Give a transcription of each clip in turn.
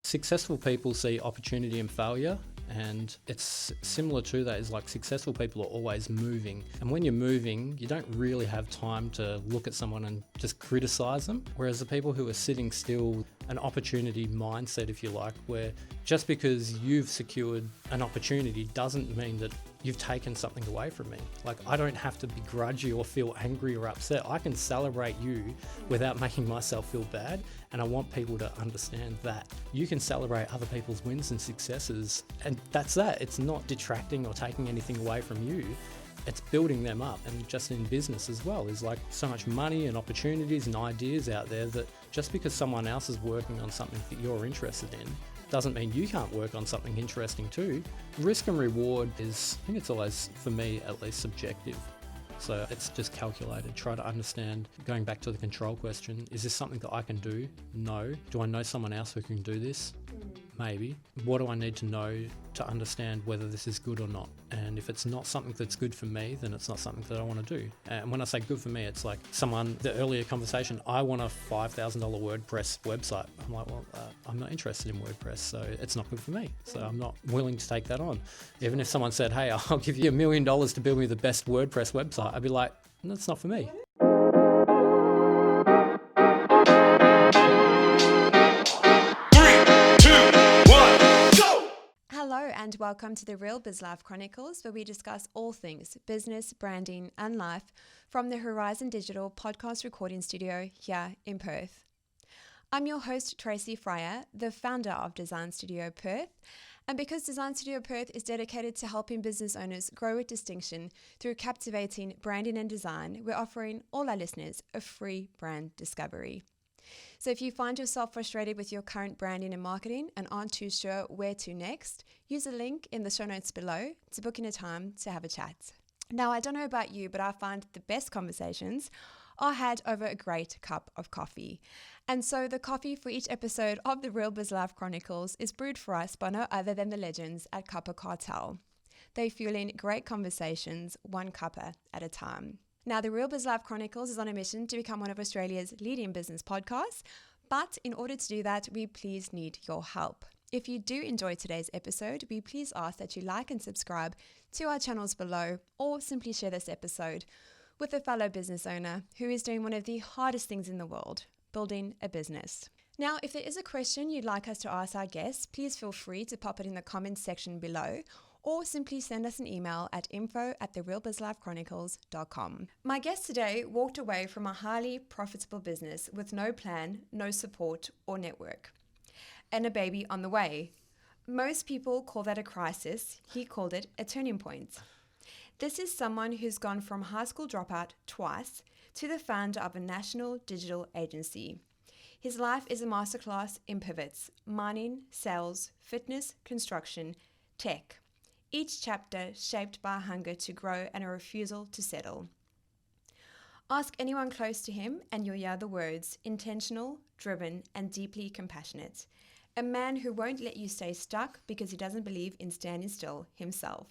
Successful people see opportunity and failure, and it's similar to that. Is like successful people are always moving, and when you're moving, you don't really have time to look at someone and just criticize them. Whereas the people who are sitting still, an opportunity mindset, if you like, where just because you've secured an opportunity doesn't mean that you've taken something away from me. Like, I don't have to begrudge you or feel angry or upset. I can celebrate you without making myself feel bad. And I want people to understand that you can celebrate other people's wins and successes. And that's that. It's not detracting or taking anything away from you. It's building them up. And just in business as well, there's like so much money and opportunities and ideas out there that just because someone else is working on something that you're interested in doesn't mean you can't work on something interesting too. Risk and reward is, I think it's always, for me at least, subjective. So it's just calculated. Try to understand, going back to the control question, is this something that I can do? No. Do I know someone else who can do this? Maybe. What do I need to know to understand whether this is good or not? And if it's not something that's good for me, then it's not something that I want to do. And when I say good for me, it's like the earlier conversation, I want a $5,000 WordPress website. I'm like, well, I'm not interested in WordPress, so it's not good for me. So I'm not willing to take that on. Even if someone said, hey, I'll give you $1 million to build me the best WordPress website, I'd be like, that's not for me. Hello and welcome to the Real Biz Life Chronicles, where we discuss all things business, branding and life from the Horizon Digital podcast recording studio here in Perth. I'm your host, Tracy Fryer, the founder of Design Studio Perth. And because Design Studio Perth is dedicated to helping business owners grow with distinction through captivating branding and design, we're offering all our listeners a free brand discovery. So if you find yourself frustrated with your current branding and marketing and aren't too sure where to next, use a link in the show notes below to book in a time to have a chat. Now, I don't know about you, but I find the best conversations are had over a great cup of coffee. And so the coffee for each episode of the Real Biz Life Chronicles is brewed for us by no other than the legends at Cuppa Cartel. They're fueling great conversations, one cuppa at a time. Now, the Real Biz Life Chronicles is on a mission to become one of Australia's leading business podcasts, but in order to do that, we please need your help. If you do enjoy today's episode, we please ask that you like and subscribe to our channels below, or simply share this episode with a fellow business owner who is doing one of the hardest things in the world, building a business. Now, if there is a question you'd like us to ask our guests, please feel free to pop it in the comments section below, or simply send us an email at info@therealbizlifechronicles.com. My guest today walked away from a highly profitable business with no plan, no support or network, and a baby on the way. Most people call that a crisis. He called it a turning point. This is someone who's gone from high school dropout twice to the founder of a national digital agency. His life is a masterclass in pivots: mining, sales, fitness, construction, tech. Each chapter shaped by a hunger to grow and a refusal to settle. Ask anyone close to him and you'll hear the words: intentional, driven, and deeply compassionate. A man who won't let you stay stuck because he doesn't believe in standing still himself.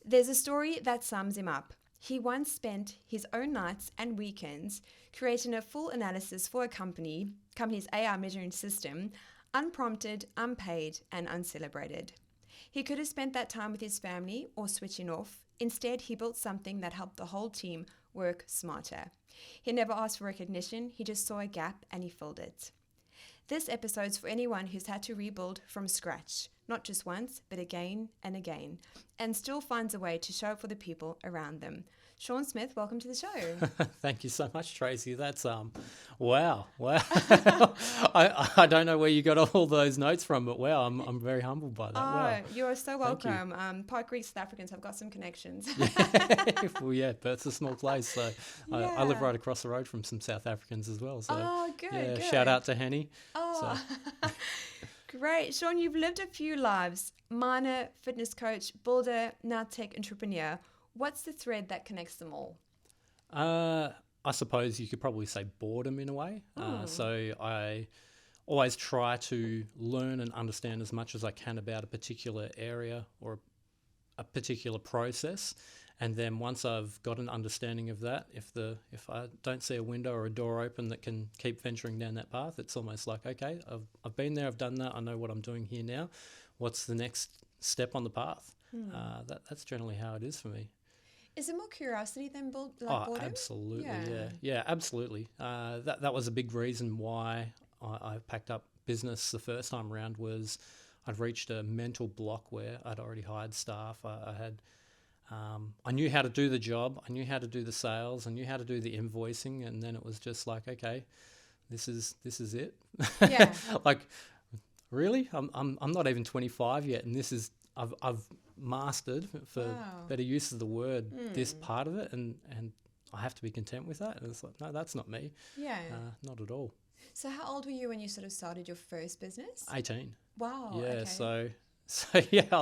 There's a story that sums him up. He once spent his own nights and weekends creating a full analysis for a company's AI measuring system, unprompted, unpaid, and uncelebrated. He could have spent that time with his family or switching off. Instead, he built something that helped the whole team work smarter. He never asked for recognition, he just saw a gap and he filled it. This episode's for anyone who's had to rebuild from scratch, not just once, but again and again, and still finds a way to show up for the people around them. Sean Smith, welcome to the show. Thank you so much, Tracy. That's wow. I don't know where you got all those notes from, but wow, I'm very humbled by that. Wow. You are so welcome. Part Greek South Africans have got some connections. Well, yeah, Perth's a small place, so yeah. I live right across the road from some South Africans as well. So good. Shout out to Henny. Oh. So. Great. Sean, you've lived a few lives: miner, fitness coach, builder, now tech entrepreneur. What's the thread that connects them all? I suppose you could probably say boredom in a way. So I always try to learn and understand as much as I can about a particular area or a particular process. And then once I've got an understanding of that, if I don't see a window or a door open that can keep venturing down that path, it's almost like, okay, I've been there, I've done that, I know what I'm doing here now. What's the next step on the path? That's generally how it is for me. Is it more curiosity than boredom? Absolutely, yeah, absolutely. That was a big reason why I packed up business the first time around. Was I'd reached a mental block where I'd already hired staff. I knew how to do the job. I knew how to do the sales. I knew how to do the invoicing, and then it was just like, okay, this is it. Yeah. Like, really? I'm not even 25 yet, and this is I've mastered, for better use of the word, this part of it, and I have to be content with that. And it's like, no, that's not me. Yeah. Not at all. So how old were you when you sort of started your first business? 18. Wow. Yeah. Okay. So yeah, I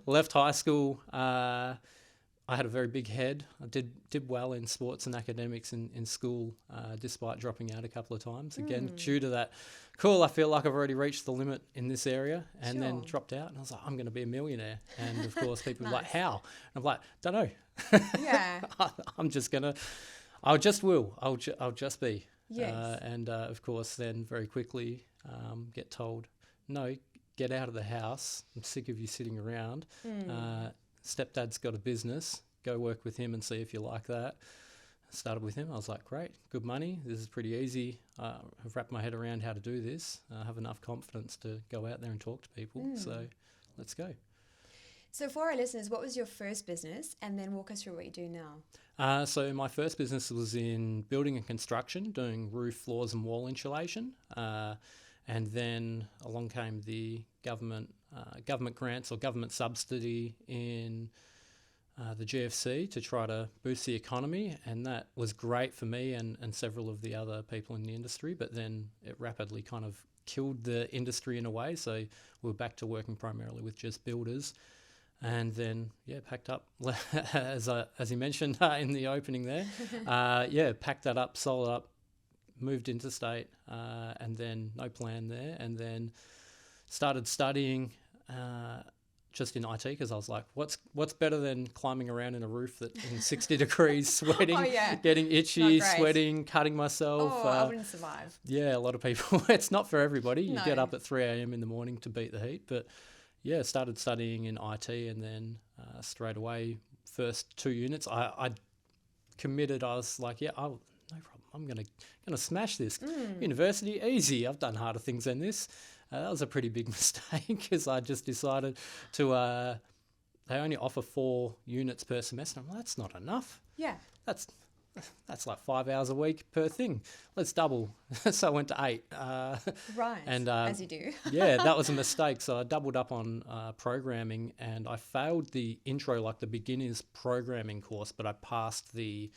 left high school. I had a very big head. I did well in sports and academics in school, despite dropping out a couple of times. Again, due to that, I feel like I've already reached the limit in this area, and then dropped out. And I was like, I'm going to be a millionaire. And of course, people were like, how? And I'm like, don't know. Yeah. I'm just going to, I'll just be. Yes. And of course, then very quickly get told, no, get out of the house. I'm sick of you sitting around. Stepdad's got a business. Go work with him and see if you like that. Started with him. I was like, great, good money. This is pretty easy. I've wrapped my head around how to do this. I have enough confidence to go out there and talk to people. So let's go. So for our listeners, what was your first business? And then walk us through what you do now. So my first business was in building and construction, doing roof, floors and wall insulation. And then along came the government grants or government subsidy in the GFC to try to boost the economy, and that was great for me and several of the other people in the industry, but then it rapidly kind of killed the industry in a way, so we were back to working primarily with just builders. And then, packed up, as you mentioned in the opening there, packed that up, sold it up, moved interstate, and then no plan there, and then started studying just in IT, because I was like, what's better than climbing around in a roof that in 60 degrees, sweating, getting itchy, sweating, cutting myself. I wouldn't survive. Yeah, a lot of people, it's not for everybody. You get up at 3 a.m. in the morning to beat the heat, but started studying in IT, and then straight away, first 2 units, I committed. I was like, no problem. I'm gonna smash this. University, easy. I've done harder things than this. That was a pretty big mistake, because I just decided to. They only offer 4 units per semester. I'm like, that's not enough. Yeah. That's like 5 hours a week per thing. Let's double. So I went to 8. Right. And as you do. That was a mistake. So I doubled up on programming, and I failed the intro, like the beginner's programming course, but I passed the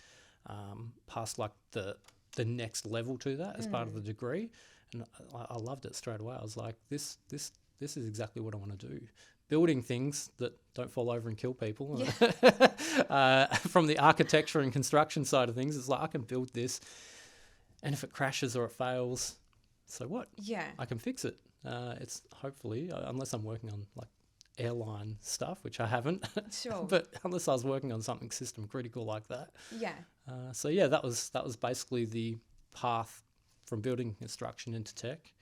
next level to that as part of the degree, and I loved it straight away. I was like, this is exactly what I want to do. Building things that don't fall over and kill people. From the architecture and construction side of things, it's like, I can build this, and if it crashes or it fails, so what? Yeah, I can fix it. It's hopefully, unless I'm working on like airline stuff, which I haven't. Sure. But unless I was working on something system critical like that. Yeah. That was basically the path from building construction into tech.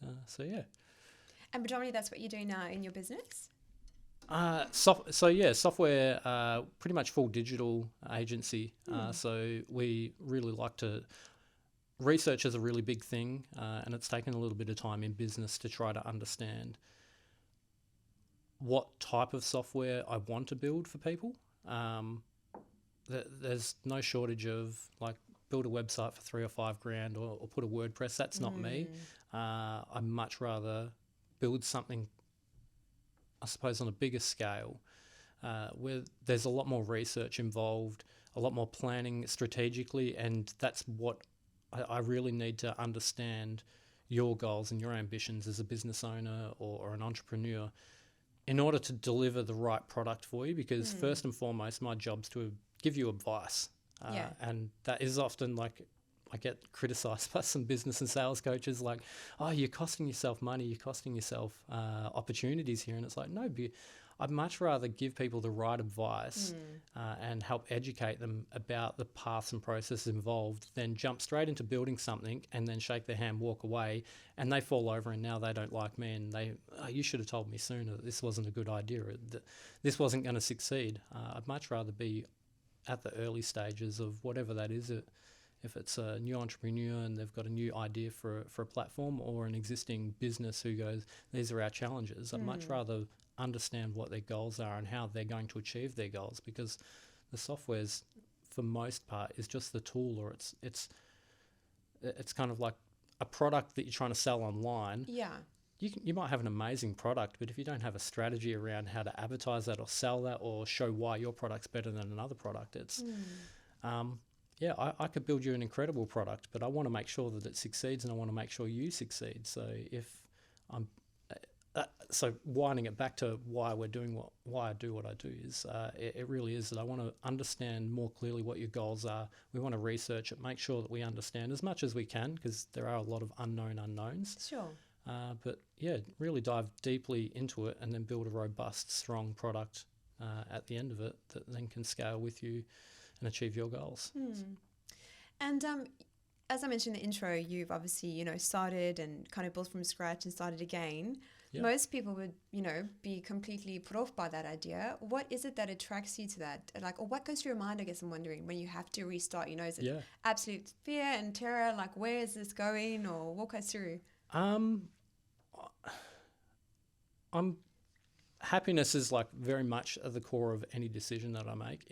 And predominantly that's what you do now in your business? Software, pretty much full digital agency. So we really like to, research is a really big thing, and it's taken a little bit of time in business to try to understand what type of software I want to build for people. There's no shortage of like, build a website for $3,000 or $5,000 or put a WordPress. That's not me. I'd much rather build something, I suppose, on a bigger scale, where there's a lot more research involved, a lot more planning strategically, and that's what I really need to understand your goals and your ambitions as a business owner or an entrepreneur in order to deliver the right product for you, because first and foremost, my job's to give you advice. And that is often like, I get criticised by some business and sales coaches like, oh, you're costing yourself money, you're costing yourself opportunities here. And it's like, no, I'd much rather give people the right advice and help educate them about the paths and processes involved than jump straight into building something and then shake their hand, walk away, and they fall over and now they don't like me and you should have told me sooner that this wasn't a good idea, that this wasn't going to succeed. I'd much rather be at the early stages of whatever that is. If it's a new entrepreneur and they've got a new idea for a platform, or an existing business who goes, these are our challenges, I'd much rather understand what their goals are and how they're going to achieve their goals, because the software's, for most part, is just the tool, or it's kind of like a product that you're trying to sell online. Yeah. You might have an amazing product, but if you don't have a strategy around how to advertise that or sell that or show why your product's better than another product, it's I could build you an incredible product, but I want to make sure that it succeeds and I want to make sure you succeed. So if I'm so winding it back to why I do what I do is it really is that I want to understand more clearly what your goals are. We want to research it, make sure that we understand as much as we can, because there are a lot of unknowns. Sure. But yeah, really dive deeply into it and then build a robust, strong product at the end of it that then can scale with you and achieve your goals. And as I mentioned in the intro, you've obviously, started and kind of built from scratch and started again. Yep. Most people would, be completely put off by that idea. What is it that attracts you to that? Like, or what goes through your mind, I guess I'm wondering, when you have to restart, is it absolute fear and terror? Like, where is this going? Or walk us through. Happiness is like very much at the core of any decision that I make.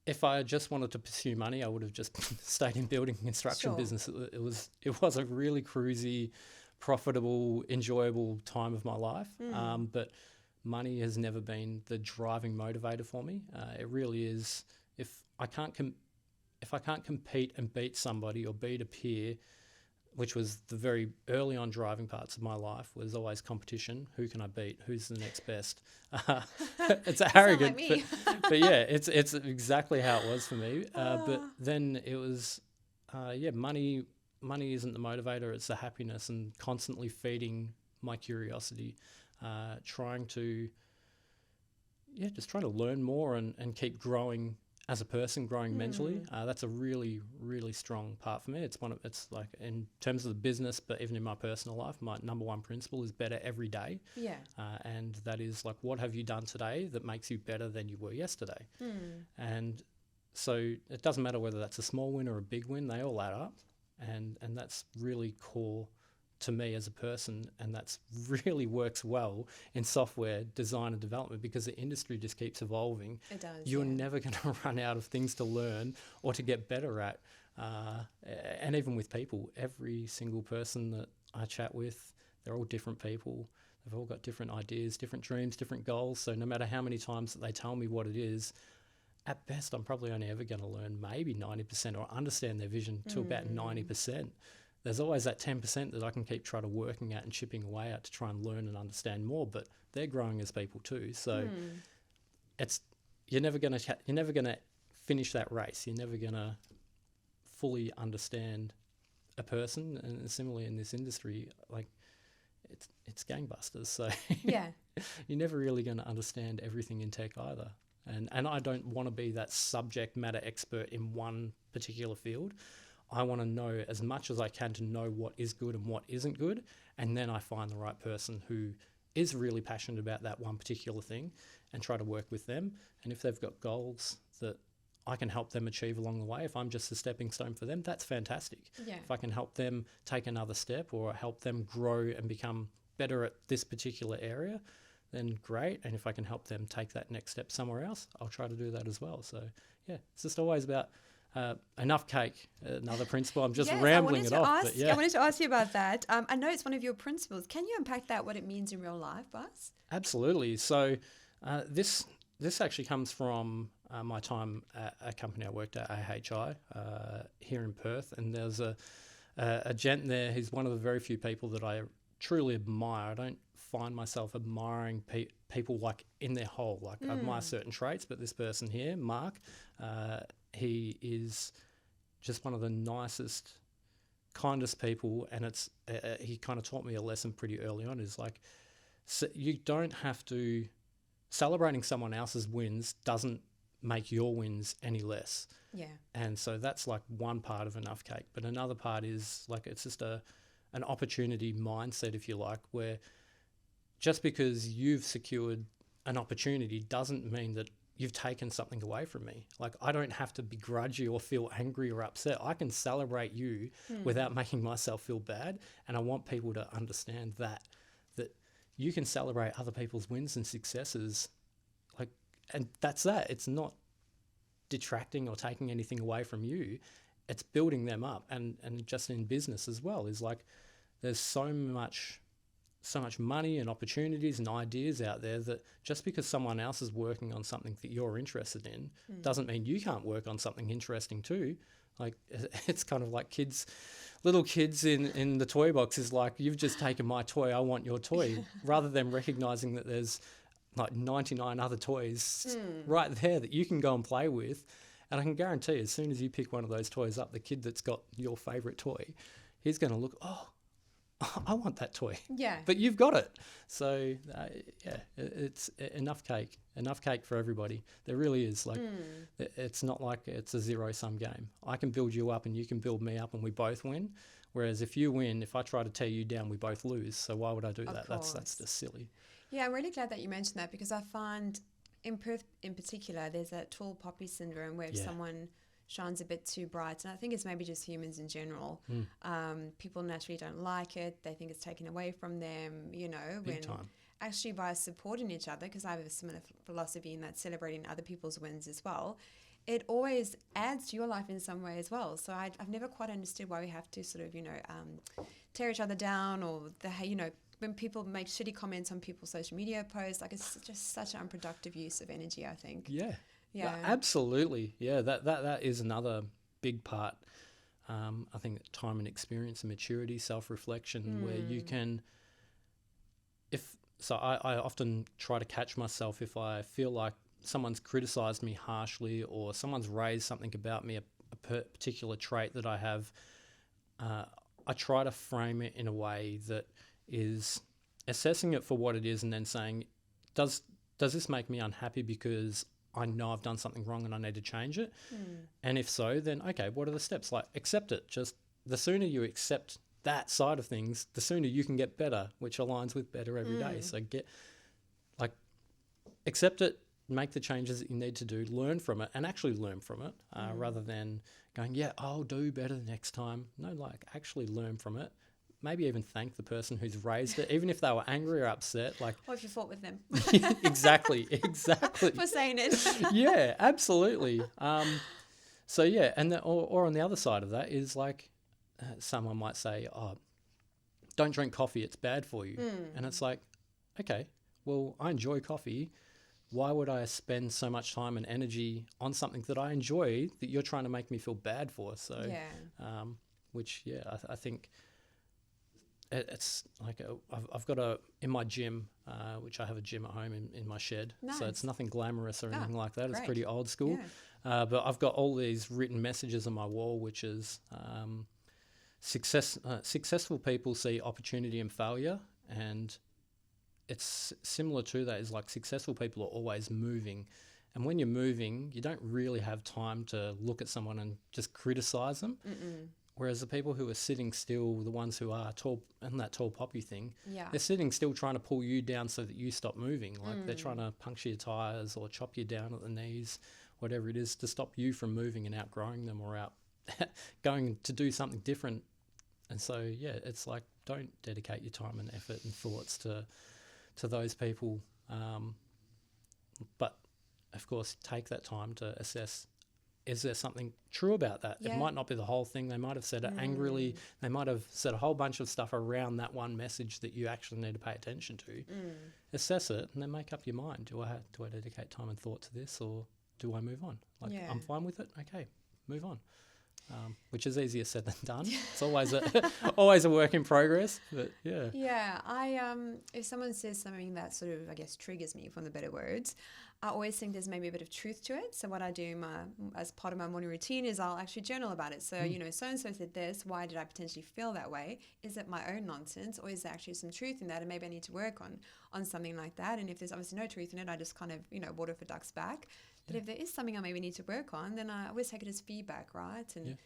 If I just wanted to pursue money, I would have just stayed in building and construction business. It was a really cruisy, profitable, enjoyable time of my life. But money has never been the driving motivator for me. It really is. If I can't compete and beat somebody or beat a peer, which was the very early on driving parts of my life, was always competition. Who can I beat? Who's the next best? It's arrogant, like but yeah, it's exactly how it was for me. But then it was, money isn't the motivator. It's the happiness and constantly feeding my curiosity, trying to learn more and keep growing as a person, growing mentally. That's a really, really strong part for me. It's like in terms of the business, but even in my personal life, my number one principle is better every day. Yeah. And that is like, what have you done today that makes you better than you were yesterday? And so it doesn't matter whether that's a small win or a big win, they all add up. And that's really core to me as a person, and that's really works well in software design and development, because the industry just keeps evolving. It does. You're never going to run out of things to learn or to get better at. And even with people, every single person that I chat with, they're all different people. They've all got different ideas, different dreams, different goals. So no matter how many times that they tell me what it is, at best, I'm probably only ever going to learn maybe 90% or understand their vision to about 90%. There's always that 10% that I can keep trying to working at and chipping away at to try and learn and understand more, but they're growing as people too. So you're never going to finish that race. You're never going to fully understand a person. And similarly in this industry, like it's gangbusters. So you're never really going to understand everything in tech either. And I don't want to be that subject matter expert in one particular field. I want to know as much as I can to know what is good and what isn't good, and then I find the right person who is really passionate about that one particular thing and try to work with them. And if they've got goals that I can help them achieve along the way, if I'm just a stepping stone for them, that's fantastic. Yeah. If I can help them take another step or help them grow and become better at this particular area, then great. And if I can help them take that next step somewhere else, I'll try to do that as well. So yeah, it's just always about enough cake, another principle. I'm just rambling it off. I wanted to ask you about that. I know it's one of your principles. Can you unpack that, what it means in real life for us? Absolutely. So this actually comes from my time at a company I worked at, AHI, here in Perth. And there's a gent there who's one of the very few people that I truly admire. I don't find myself admiring people like in their whole. Like I admire certain traits, but this person here, Mark, he is just one of the nicest, kindest people. And he kind of taught me a lesson pretty early on, is like, so you don't have to, celebrating someone else's wins doesn't make your wins any less. Yeah. And so that's like one part of enough cake. But another part is like, it's just an opportunity mindset, if you like, where just because you've secured an opportunity doesn't mean that you've taken something away from me. Like, I don't have to begrudge you or feel angry or upset. I can celebrate you without making myself feel bad. And I want people to understand that you can celebrate other people's wins and successes. Like, and that's that. It's not detracting or taking anything away from you. It's building them up. And just in business as well, is like, there's so much money and opportunities and ideas out there that just because someone else is working on something that you're interested in doesn't mean you can't work on something interesting too. Like, it's kind of like little kids in the toy box is like, you've just taken my toy, I want your toy, rather than recognizing that there's like 99 other toys right there that you can go and play with. And I can guarantee, as soon as you pick one of those toys up, the kid that's got your favorite toy, he's going to look, oh, I want that toy. Yeah. But you've got it. So, it's enough cake for everybody. There really is. Like, it's not like it's a zero-sum game. I can build you up and you can build me up and we both win. Whereas if you win, if I try to tear you down, we both lose. So why would I do that? That's just silly. Yeah, I'm really glad that you mentioned that, because I find in Perth in particular, there's that tall poppy syndrome where if someone shines a bit too bright, and I think it's maybe just humans in general. People naturally don't like it. They think it's taken away from them, Big time. Actually by supporting each other, because I have a similar philosophy in that, celebrating other people's wins as well, it always adds to your life in some way as well. So I've never quite understood why we have to sort of, tear each other down, or when people make shitty comments on people's social media posts, like, it's just such an unproductive use of energy, I think. Yeah. Yeah, absolutely. Yeah, that is another big part. I think time and experience and maturity, self-reflection, where you can, I often try to catch myself if I feel like someone's criticized me harshly or someone's raised something about me, a particular trait that I have. I try to frame it in a way that is assessing it for what it is and then saying, does this make me unhappy because I know I've done something wrong and I need to change it? And if so, then okay, what are the steps? Like, accept it. Just the sooner you accept that side of things, the sooner you can get better, which aligns with better every day. So accept it, make the changes that you need to do, learn from it, and actually learn from it, rather than going, yeah, I'll do better next time. No, like, actually learn from it. Maybe even thank the person who's raised it, even if they were angry or upset. Like, or if you fought with them. Exactly. For saying it. Yeah, absolutely. So yeah, and or on the other side of that is like, someone might say, oh, don't drink coffee, it's bad for you. And it's like, okay, well, I enjoy coffee. Why would I spend so much time and energy on something that I enjoy that you're trying to make me feel bad for? So, I think it's like, I've got in my gym, which I have a gym at home in my shed. Nice. So it's nothing glamorous or anything like that. It's pretty old school. Yeah. But I've got all these written messages on my wall, which is successful people see opportunity and failure. And it's similar to that, is like, successful people are always moving. And when you're moving, you don't really have time to look at someone and just criticize them. Whereas the people who are sitting still, the ones who are tall, and that tall poppy thing, they're sitting still trying to pull you down so that you stop moving. Like, they're trying to puncture your tires or chop you down at the knees, whatever it is, to stop you from moving and outgrowing them or going to do something different. And so, yeah, it's like, don't dedicate your time and effort and thoughts to those people. But, of course, take that time to assess, is there something true about that? It might not be the whole thing. They might have said it angrily. They might have said a whole bunch of stuff around that one message that you actually need to pay attention to. Assess it and then make up your mind. Do I dedicate time and thought to this, or do I move on? Like, I'm fine with it. Okay, move on. which is easier said than done. It's always always a work in progress, but yeah. Yeah, if someone says something that sort of, I guess, triggers me, for the better words, I always think there's maybe a bit of truth to it. So what I do as part of my morning routine is I'll actually journal about it. So, so-and-so said this, why did I potentially feel that way? Is it my own nonsense, or is there actually some truth in that? And maybe I need to work on something like that. And if there's obviously no truth in it, I just kind of, water for ducks back. But if there is something I maybe need to work on, then I always take it as feedback, right? And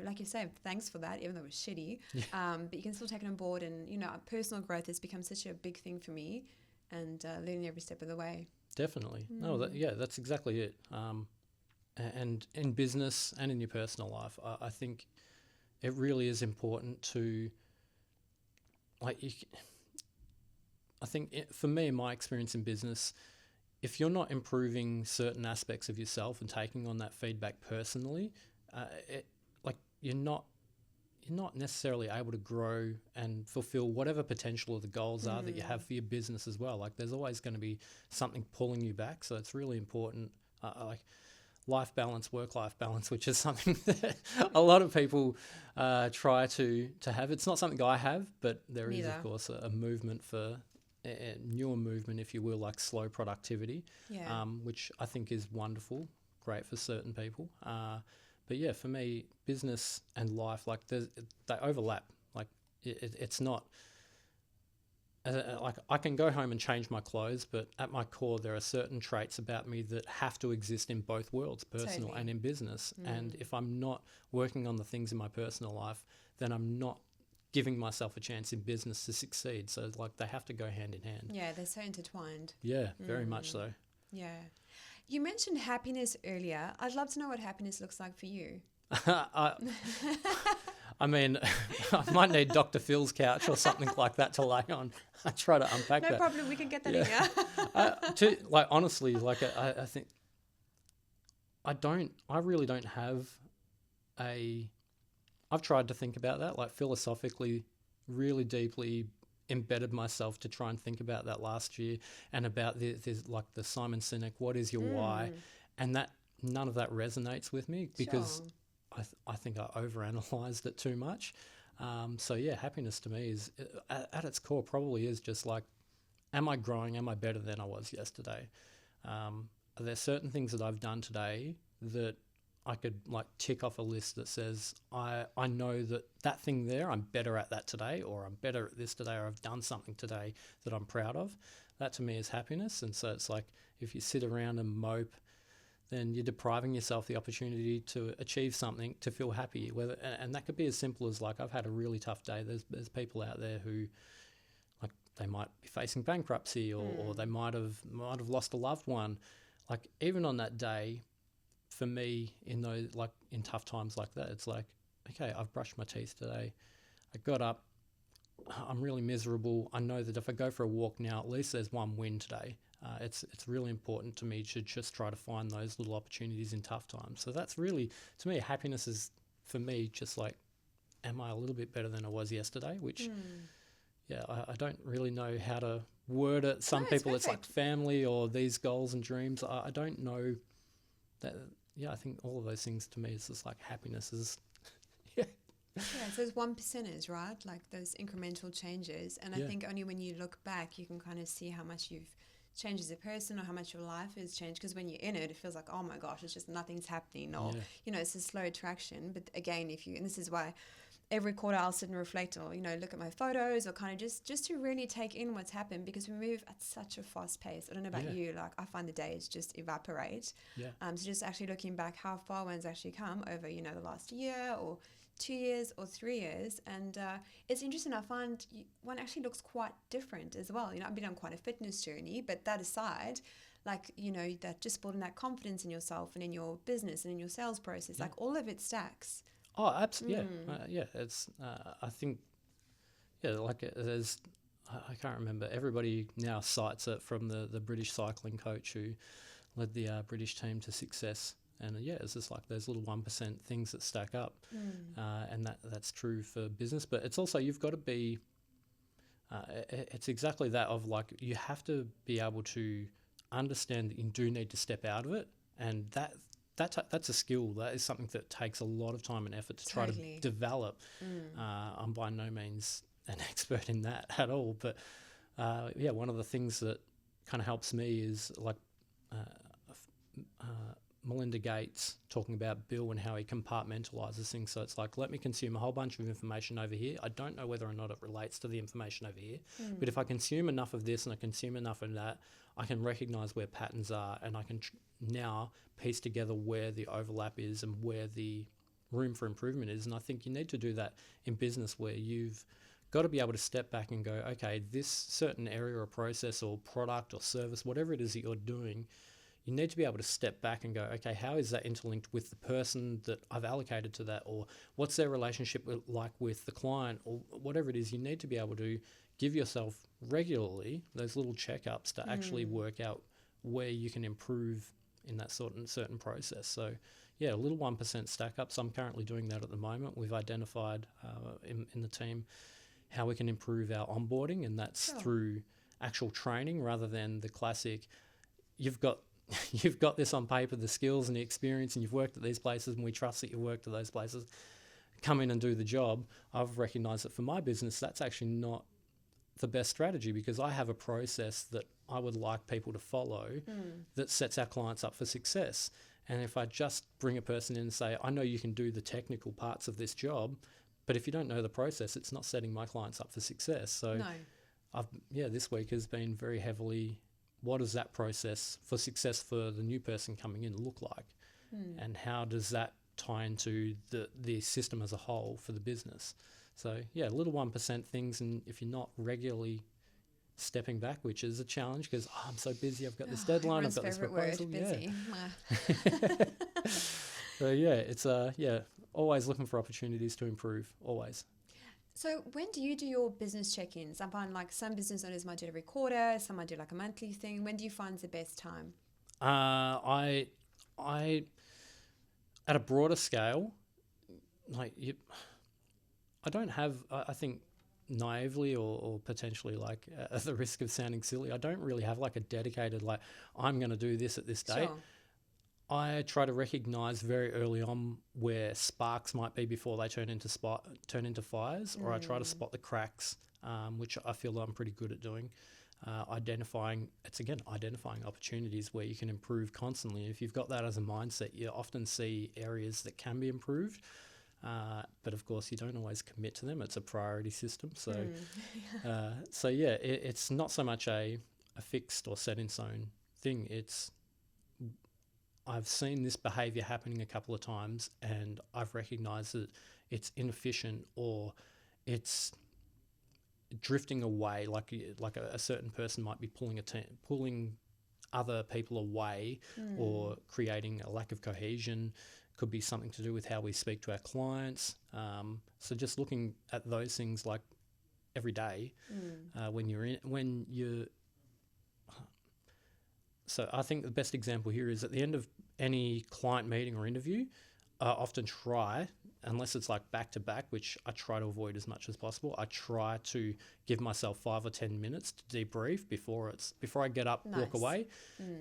like you say, thanks for that, even though it was shitty. Yeah. But you can still take it on board. And, personal growth has become such a big thing for me, and learning every step of the way. Definitely. No, that's exactly it. And in business and in your personal life, I think it really is important to, for me, in my experience in business, if you're not improving certain aspects of yourself and taking on that feedback personally, you're not necessarily able to grow and fulfill whatever potential of the goals are that you have for your business as well. Like, there's always going to be something pulling you back. So it's really important, life balance, work-life balance, which is something that a lot of people try to have. It's not something I have, but there is, of course, a movement for a newer movement, if you will, like slow productivity, which I think is wonderful, great for certain people. But yeah, for me, business and life, they overlap. Like, it's not, I can go home and change my clothes, but at my core, there are certain traits about me that have to exist in both worlds, personal and in business. And if I'm not working on the things in my personal life, then I'm not giving myself a chance in business to succeed. So they have to go hand in hand. Yeah, they're so intertwined. Yeah, very much so. Yeah. You mentioned happiness earlier. I'd love to know what happiness looks like for you. I mean, I might need Dr. Phil's couch or something like that to lay on. I try to unpack that. No problem, we can get that in here. Honestly, I think I really don't have I've tried to think about that, philosophically, really deeply embedded myself to try and think about that last year, and about the Simon Sinek, what is your why? And that none of that resonates with me, because I think I overanalyzed it too much. So yeah, happiness to me is at its core probably is just am I growing? Am I better than I was yesterday? Are there certain things that I've done today that I could tick off a list that says I know that thing there, I'm better at that today, or I'm better at this today, or I've done something today that I'm proud of. That to me is happiness. And so it's if you sit around and mope, then you're depriving yourself the opportunity to achieve something, to feel happy. And that could be as simple as I've had a really tough day. There's people out there who they might be facing bankruptcy, or they might have lost a loved one. Even on that day, for me, in those in tough times like that, it's okay, I've brushed my teeth today, I got up, I'm really miserable. I know that if I go for a walk now, at least there's one win today. It's really important to me to just try to find those little opportunities in tough times. So that's really, to me, happiness is, for me, just am I a little bit better than I was yesterday? Which, I don't really know how to word it. Some people, it's family or these goals and dreams. I don't know. I think all of those things to me is just happiness is, Yeah, so those 1%ers, right? Those incremental changes. And I think only when you look back, you can kind of see how much you've changed as a person, or how much your life has changed. Because when you're in it, it feels oh my gosh, it's just nothing's happening, or, it's a slow attraction. But again, and this is why every quarter I'll sit and reflect, or, look at my photos, or kind of just to really take in what's happened, because we move at such a fast pace. I don't know about you, I find the days just evaporate. So just actually looking back how far one's actually come over, the last year, or 2 years, or 3 years. And it's interesting, I find one actually looks quite different as well. I've been on quite a fitness journey, but that aside, that just building that confidence in yourself and in your business and in your sales process, all of it stacks. Oh, absolutely. It's, I think, there's, I can't remember, everybody now cites it, from the British cycling coach who led the British team to success. And it's just those little 1% things that stack up. And that's true for business. But it's also, you've got to be, it's exactly that of you have to be able to understand that you do need to step out of it. And that's a skill. That is something that takes a lot of time and effort to try to develop. I'm by no means an expert in that at all, but one of the things that kind of helps me is like Melinda Gates talking about Bill and how he compartmentalizes things. So it's like, let me consume a whole bunch of information over here. I don't know whether or not it relates to the information over here, but if I consume enough of this and I consume enough of that, I can recognize where patterns are, and I can now piece together where the overlap is and where the room for improvement is. And I think you need to do that in business, where you've got to be able to step back and go, okay, this certain area or process or product or service, whatever it is that you're doing, you need to be able to step back and go, okay, how is that interlinked with the person that I've allocated to that? Or what's their relationship like with the client, or whatever it is? You need to be able to give yourself regularly those little checkups to actually work out where you can improve in that certain process. So yeah, a little 1% stack ups. I'm currently doing that at the moment. We've identified in the team how we can improve our onboarding, and that's through actual training rather than the classic, you've got this on paper, the skills and the experience, and you've worked at these places and we trust that you've worked at those places, come in and do the job. I've recognised that for my business, that's actually not the best strategy, because I have a process that I would like people to follow that sets our clients up for success. And if I just bring a person in and say, I know you can do the technical parts of this job, but if you don't know the process, it's not setting my clients up for success. So this week has been very heavily, what does that process for success for the new person coming in look like? And how does that tie into the system as a whole for the business? So yeah, little 1% things, and if you're not regularly stepping back, which is a challenge because I'm so busy, I've got this deadline, I've got this proposal. Busy. So yeah, it's always looking for opportunities to improve, always. So when do you do your business check-ins? I find like some business owners might do it every quarter, some might do like a monthly thing. When do you find the best time? I at a broader scale, I don't have, I think naively or potentially like at the risk of sounding silly, I don't really have like a dedicated, like I'm going to do this at this date. Sure. I try to recognize very early on where sparks might be before they turn into fires, or I try to spot the cracks, which I feel I'm pretty good at doing. Identifying opportunities where you can improve constantly. If you've got that as a mindset, you often see areas that can be improved, but of course you don't always commit to them. It's a priority system. So, it's not so much a fixed or set in stone thing. I've seen this behaviour happening a couple of times, and I've recognised that it's inefficient or it's drifting away. Like a certain person might be pulling other people away, or creating a lack of cohesion. Could be something to do with how we speak to our clients. So just looking at those things like every day So I think the best example here is at the end of any client meeting or interview, I often try, unless it's like back to back, which I try to avoid as much as possible, I try to give myself 5 or 10 minutes to debrief before I get up, walk away.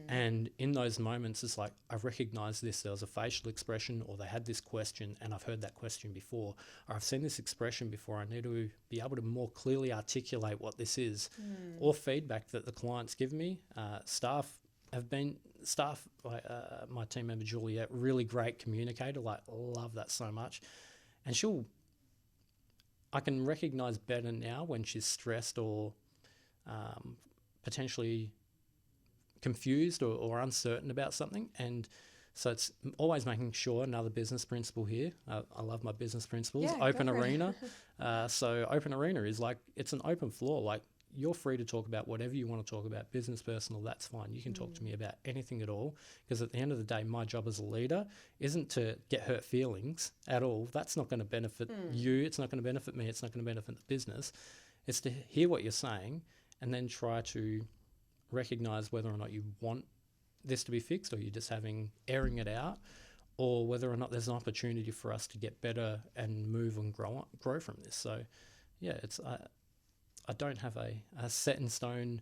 And in those moments, it's like, I've recognized this, there was a facial expression, or they had this question and I've heard that question before, or I've seen this expression before. I need to be able to more clearly articulate what this is, or feedback that the clients give me. My team member Juliet, really great communicator, love that so much. And I can recognize better now when she's stressed or potentially confused or uncertain about something. And so it's always making sure, another business principle here, I love my business principles, open arena. So open arena is like, it's an open floor, like, you're free to talk about whatever you want to talk about, business, personal, that's fine. You can talk to me about anything at all, because at the end of the day, my job as a leader isn't to get hurt feelings at all. That's not going to benefit you. It's not going to benefit me. It's not going to benefit the business. It's to hear what you're saying and then try to recognize whether or not you want this to be fixed, or you're just airing it out, or whether or not there's an opportunity for us to get better and move and grow from this. So yeah, I don't have a set in stone,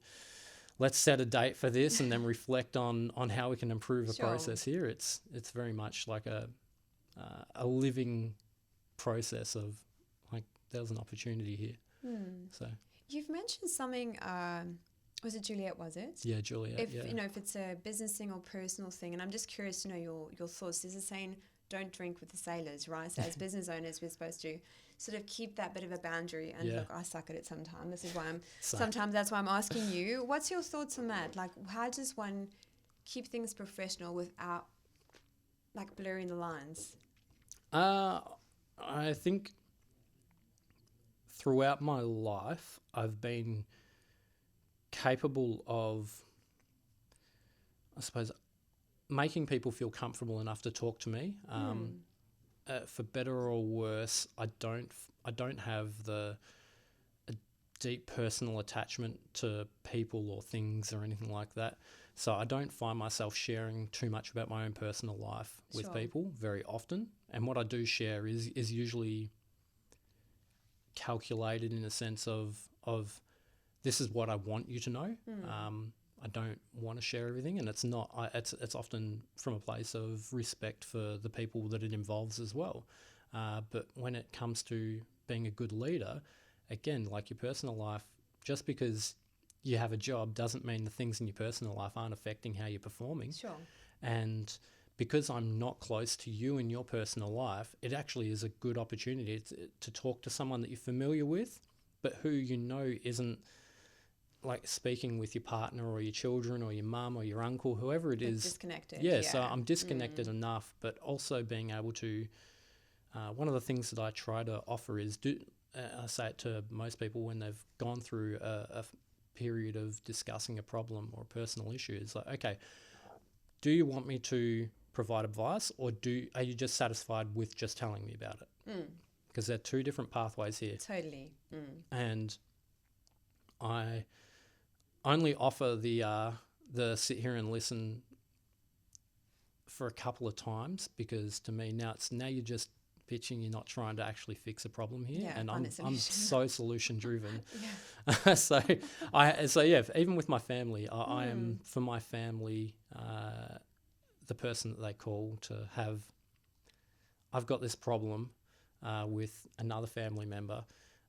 let's set a date for this and then reflect on how we can improve a Sure. process here. It's very much like a living process of like there's an opportunity here. So You've mentioned something. Was it Juliet? Was it? yeah, Juliet. If it's a business thing or personal thing, and I'm just curious to know your thoughts. This is saying don't drink with the sailors, right? So as business owners, we're supposed to sort of keep that bit of a boundary. And look, I suck at it sometimes. This is why sometimes that's why I'm asking you. What's your thoughts on that? Like, how does one keep things professional without like blurring the lines? I think throughout my life, I've been capable of, I suppose, making people feel comfortable enough to talk to me. For better or worse, I don't have a deep personal attachment to people or things or anything like that. So I don't find myself sharing too much about my own personal life with people very often. And what I do share is usually calculated in a sense of this is what I want you to know. I don't want to share everything, and it's not. It's often from a place of respect for the people that it involves as well. But when it comes to being a good leader, again, like your personal life, just because you have a job doesn't mean the things in your personal life aren't affecting how you're performing. Sure. And because I'm not close to you in your personal life, it actually is a good opportunity to talk to someone that you're familiar with, but who you know isn't like speaking with your partner or your children or your mum or your uncle, whoever it is. Disconnected. Yeah, so I'm disconnected enough, but also being able to, one of the things that I try to offer is, I say it to most people when they've gone through a period of discussing a problem or a personal issue. It's like, okay, do you want me to provide advice, or are you just satisfied with just telling me about it? Because there are two different pathways here. Totally. And I only offer the sit here and listen for a couple of times, because to me now you're just pitching, you're not trying to actually fix a problem here. And I'm so solution driven. So even with my family, I am, for my family, the person that they call to have, I've got this problem with another family member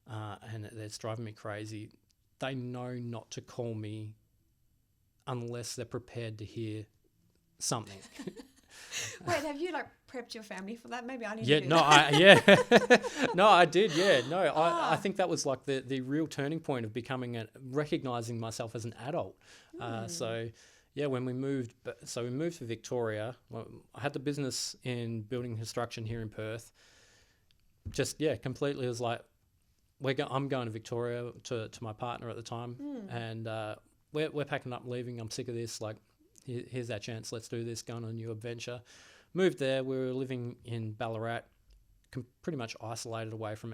and it's driving me crazy. They know not to call me unless they're prepared to hear something. Wait, have you like prepped your family for that? Maybe I need to do that. I did. Yeah, no, I think that was like the real turning point of recognizing myself as an adult. So yeah, when we moved to Victoria. I had the business in building construction here in Perth. Just completely was like, I'm going to Victoria to my partner at the time, and we're packing up, leaving. I'm sick of this. Like, here's our chance. Let's do this. Going on a new adventure. Moved there. We were living in Ballarat, pretty much isolated away from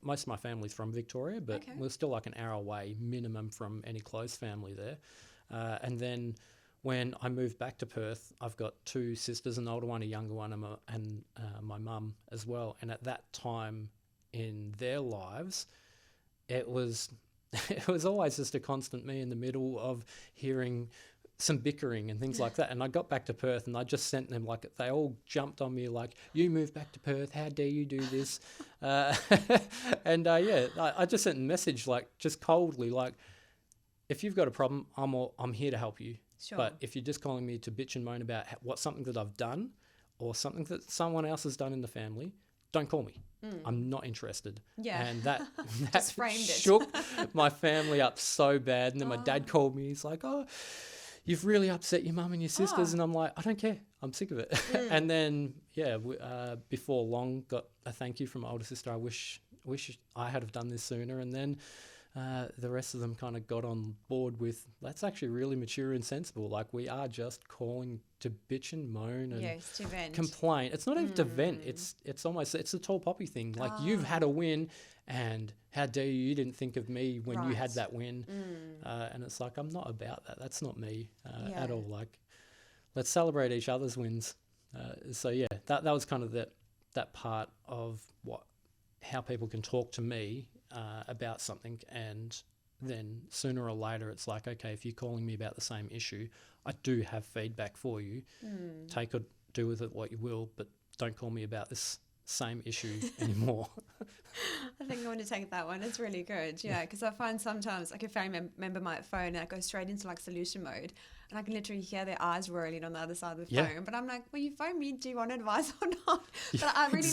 most of my family's from Victoria, but we're still like an hour away minimum from any close family there. And then when I moved back to Perth, I've got two sisters, an older one, a younger one, and my mum as well. And at that time in their lives, it was always just a constant me in the middle of hearing some bickering and things like that. And I got back to Perth and I just sent them, like, they all jumped on me like, you moved back to Perth, how dare you do this? I just sent a message, like, just coldly, like, if you've got a problem, I'm here to help you. Sure. But if you're just calling me to bitch and moan about something that I've done or something that someone else has done in the family, don't call me. I'm not interested. Yeah. And that Just framed it. shook my family up so bad. And then my dad called me. He's like, oh, you've really upset your mum and your sisters. And I'm like, I don't care. I'm sick of it. And then, before long, got a thank you from my older sister. I wish I had have done this sooner. And then the rest of them kind of got on board with, that's actually really mature and sensible. Like, we are just calling to bitch and moan and to vent. complain. It's not even to vent. It's a tall poppy thing. Like, you've had a win, and how dare you didn't think of me when you had that win. And it's like, I'm not about that. That's not me at all. Like, let's celebrate each other's wins. That was kind of that part of how people can talk to me about something, and then sooner or later it's like, okay, if you're calling me about the same issue, I do have feedback for you. Take it, do with it what you will, but don't call me about this same issue anymore. I think I want to take that one. It's really good. Yeah, because I find sometimes, like, if I remember my phone and I go straight into like solution mode, and I can literally hear their eyes rolling on the other side of the phone. But I'm like, well, you phone me, do you want advice or not? But I really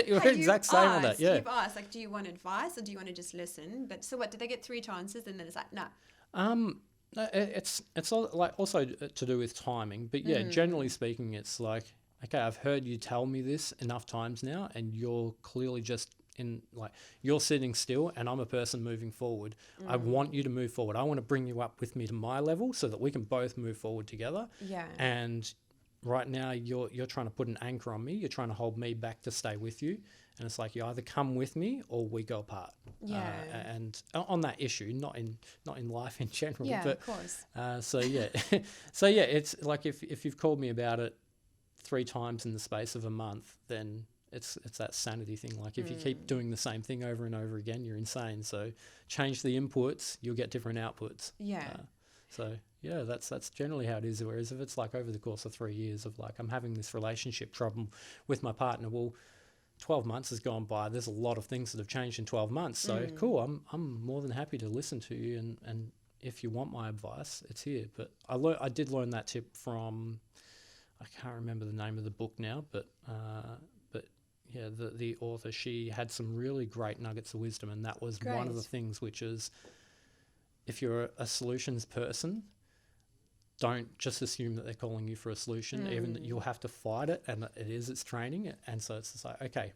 you're exact same on that. Yeah, you've asked, like, do you want advice or do you want to just listen? But so what? Do they get 3 chances and then it's like, no? It's all, like, also to do with timing. But yeah, generally speaking, it's like, okay, I've heard you tell me this enough times now, and you're clearly just in, like, you're sitting still and I'm a person moving forward. I want you to move forward. I want to bring you up with me to my level so that we can both move forward together. Yeah. And right now you're trying to put an anchor on me. You're trying to hold me back to stay with you. And it's like, you either come with me or we go apart. Yeah. And on that issue, not in life in general. Yeah, but, of course. So yeah, it's like if you've called me about it 3 times in the space of a month, then it's that sanity thing. Like, if you keep doing the same thing over and over again, you're insane. So change the inputs, you'll get different outputs. Yeah. So yeah, that's generally how it is. Whereas if it's like over the course of 3 years of, like, I'm having this relationship problem with my partner, well, 12 months has gone by. There's a lot of things that have changed in 12 months. So cool. I'm more than happy to listen to you. And if you want my advice, it's here. But I did learn that tip from, I can't remember the name of the book now, but yeah, the author, she had some really great nuggets of wisdom, and that was one of the things, which is, if you're a solutions person, don't just assume that they're calling you for a solution, even that you'll have to fight it, and it's training. And so it's just like, okay,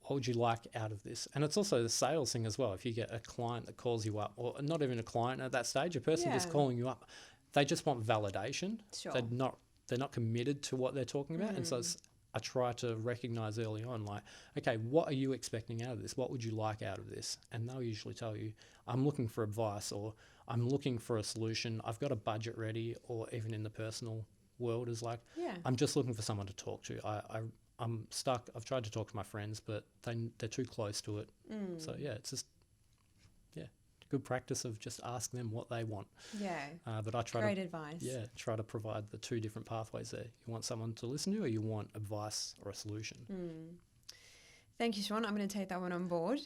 what would you like out of this? And it's also the sales thing as well. If you get a client that calls you up, or not even a client at that stage, a person just calling you up, they just want validation. Sure. They're not committed to what they're talking about. And so I try to recognize early on, like, okay, what are you expecting out of this? What would you like out of this? And they'll usually tell you, I'm looking for advice, or I'm looking for a solution. I've got a budget ready. Or even in the personal world is like, I'm just looking for someone to talk to. I'm stuck. I've tried to talk to my friends, but they're too close to it. So yeah, it's just, good practice of just ask them what they want. Yeah. But I try Great advice. Yeah, try to provide the 2 different pathways there. You want someone to listen to, or you want advice or a solution. Thank you, Sean. I'm going to take that one on board.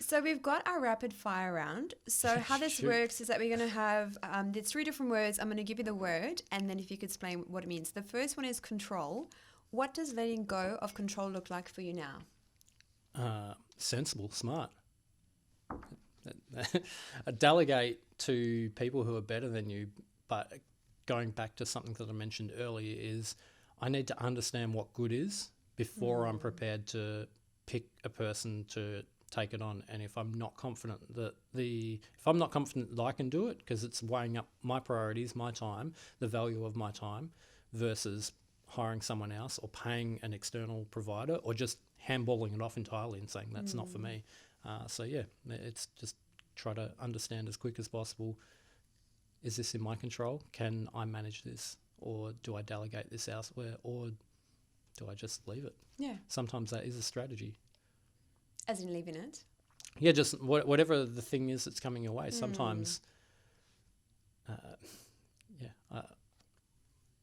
So we've got our rapid fire round. So how this works is that we're going to have, there's 3 different words. I'm going to give you the word, and then if you could explain what it means. The first one is control. What does letting go of control look like for you now? Sensible, smart. Delegate to people who are better than you. But going back to something that I mentioned earlier, is I need to understand what good is before I'm prepared to pick a person to take it on. And if I'm not confident that I can do it, because it's weighing up my priorities, my time, the value of my time, versus hiring someone else or paying an external provider, or just handballing it off entirely and saying that's not for me. So yeah, it's just try to understand as quick as possible, is this in my control? Can I manage this? Or do I delegate this elsewhere? Or do I just leave it? Yeah. Sometimes that is a strategy. As in leaving it? Yeah, just whatever the thing is that's coming your way. Sometimes,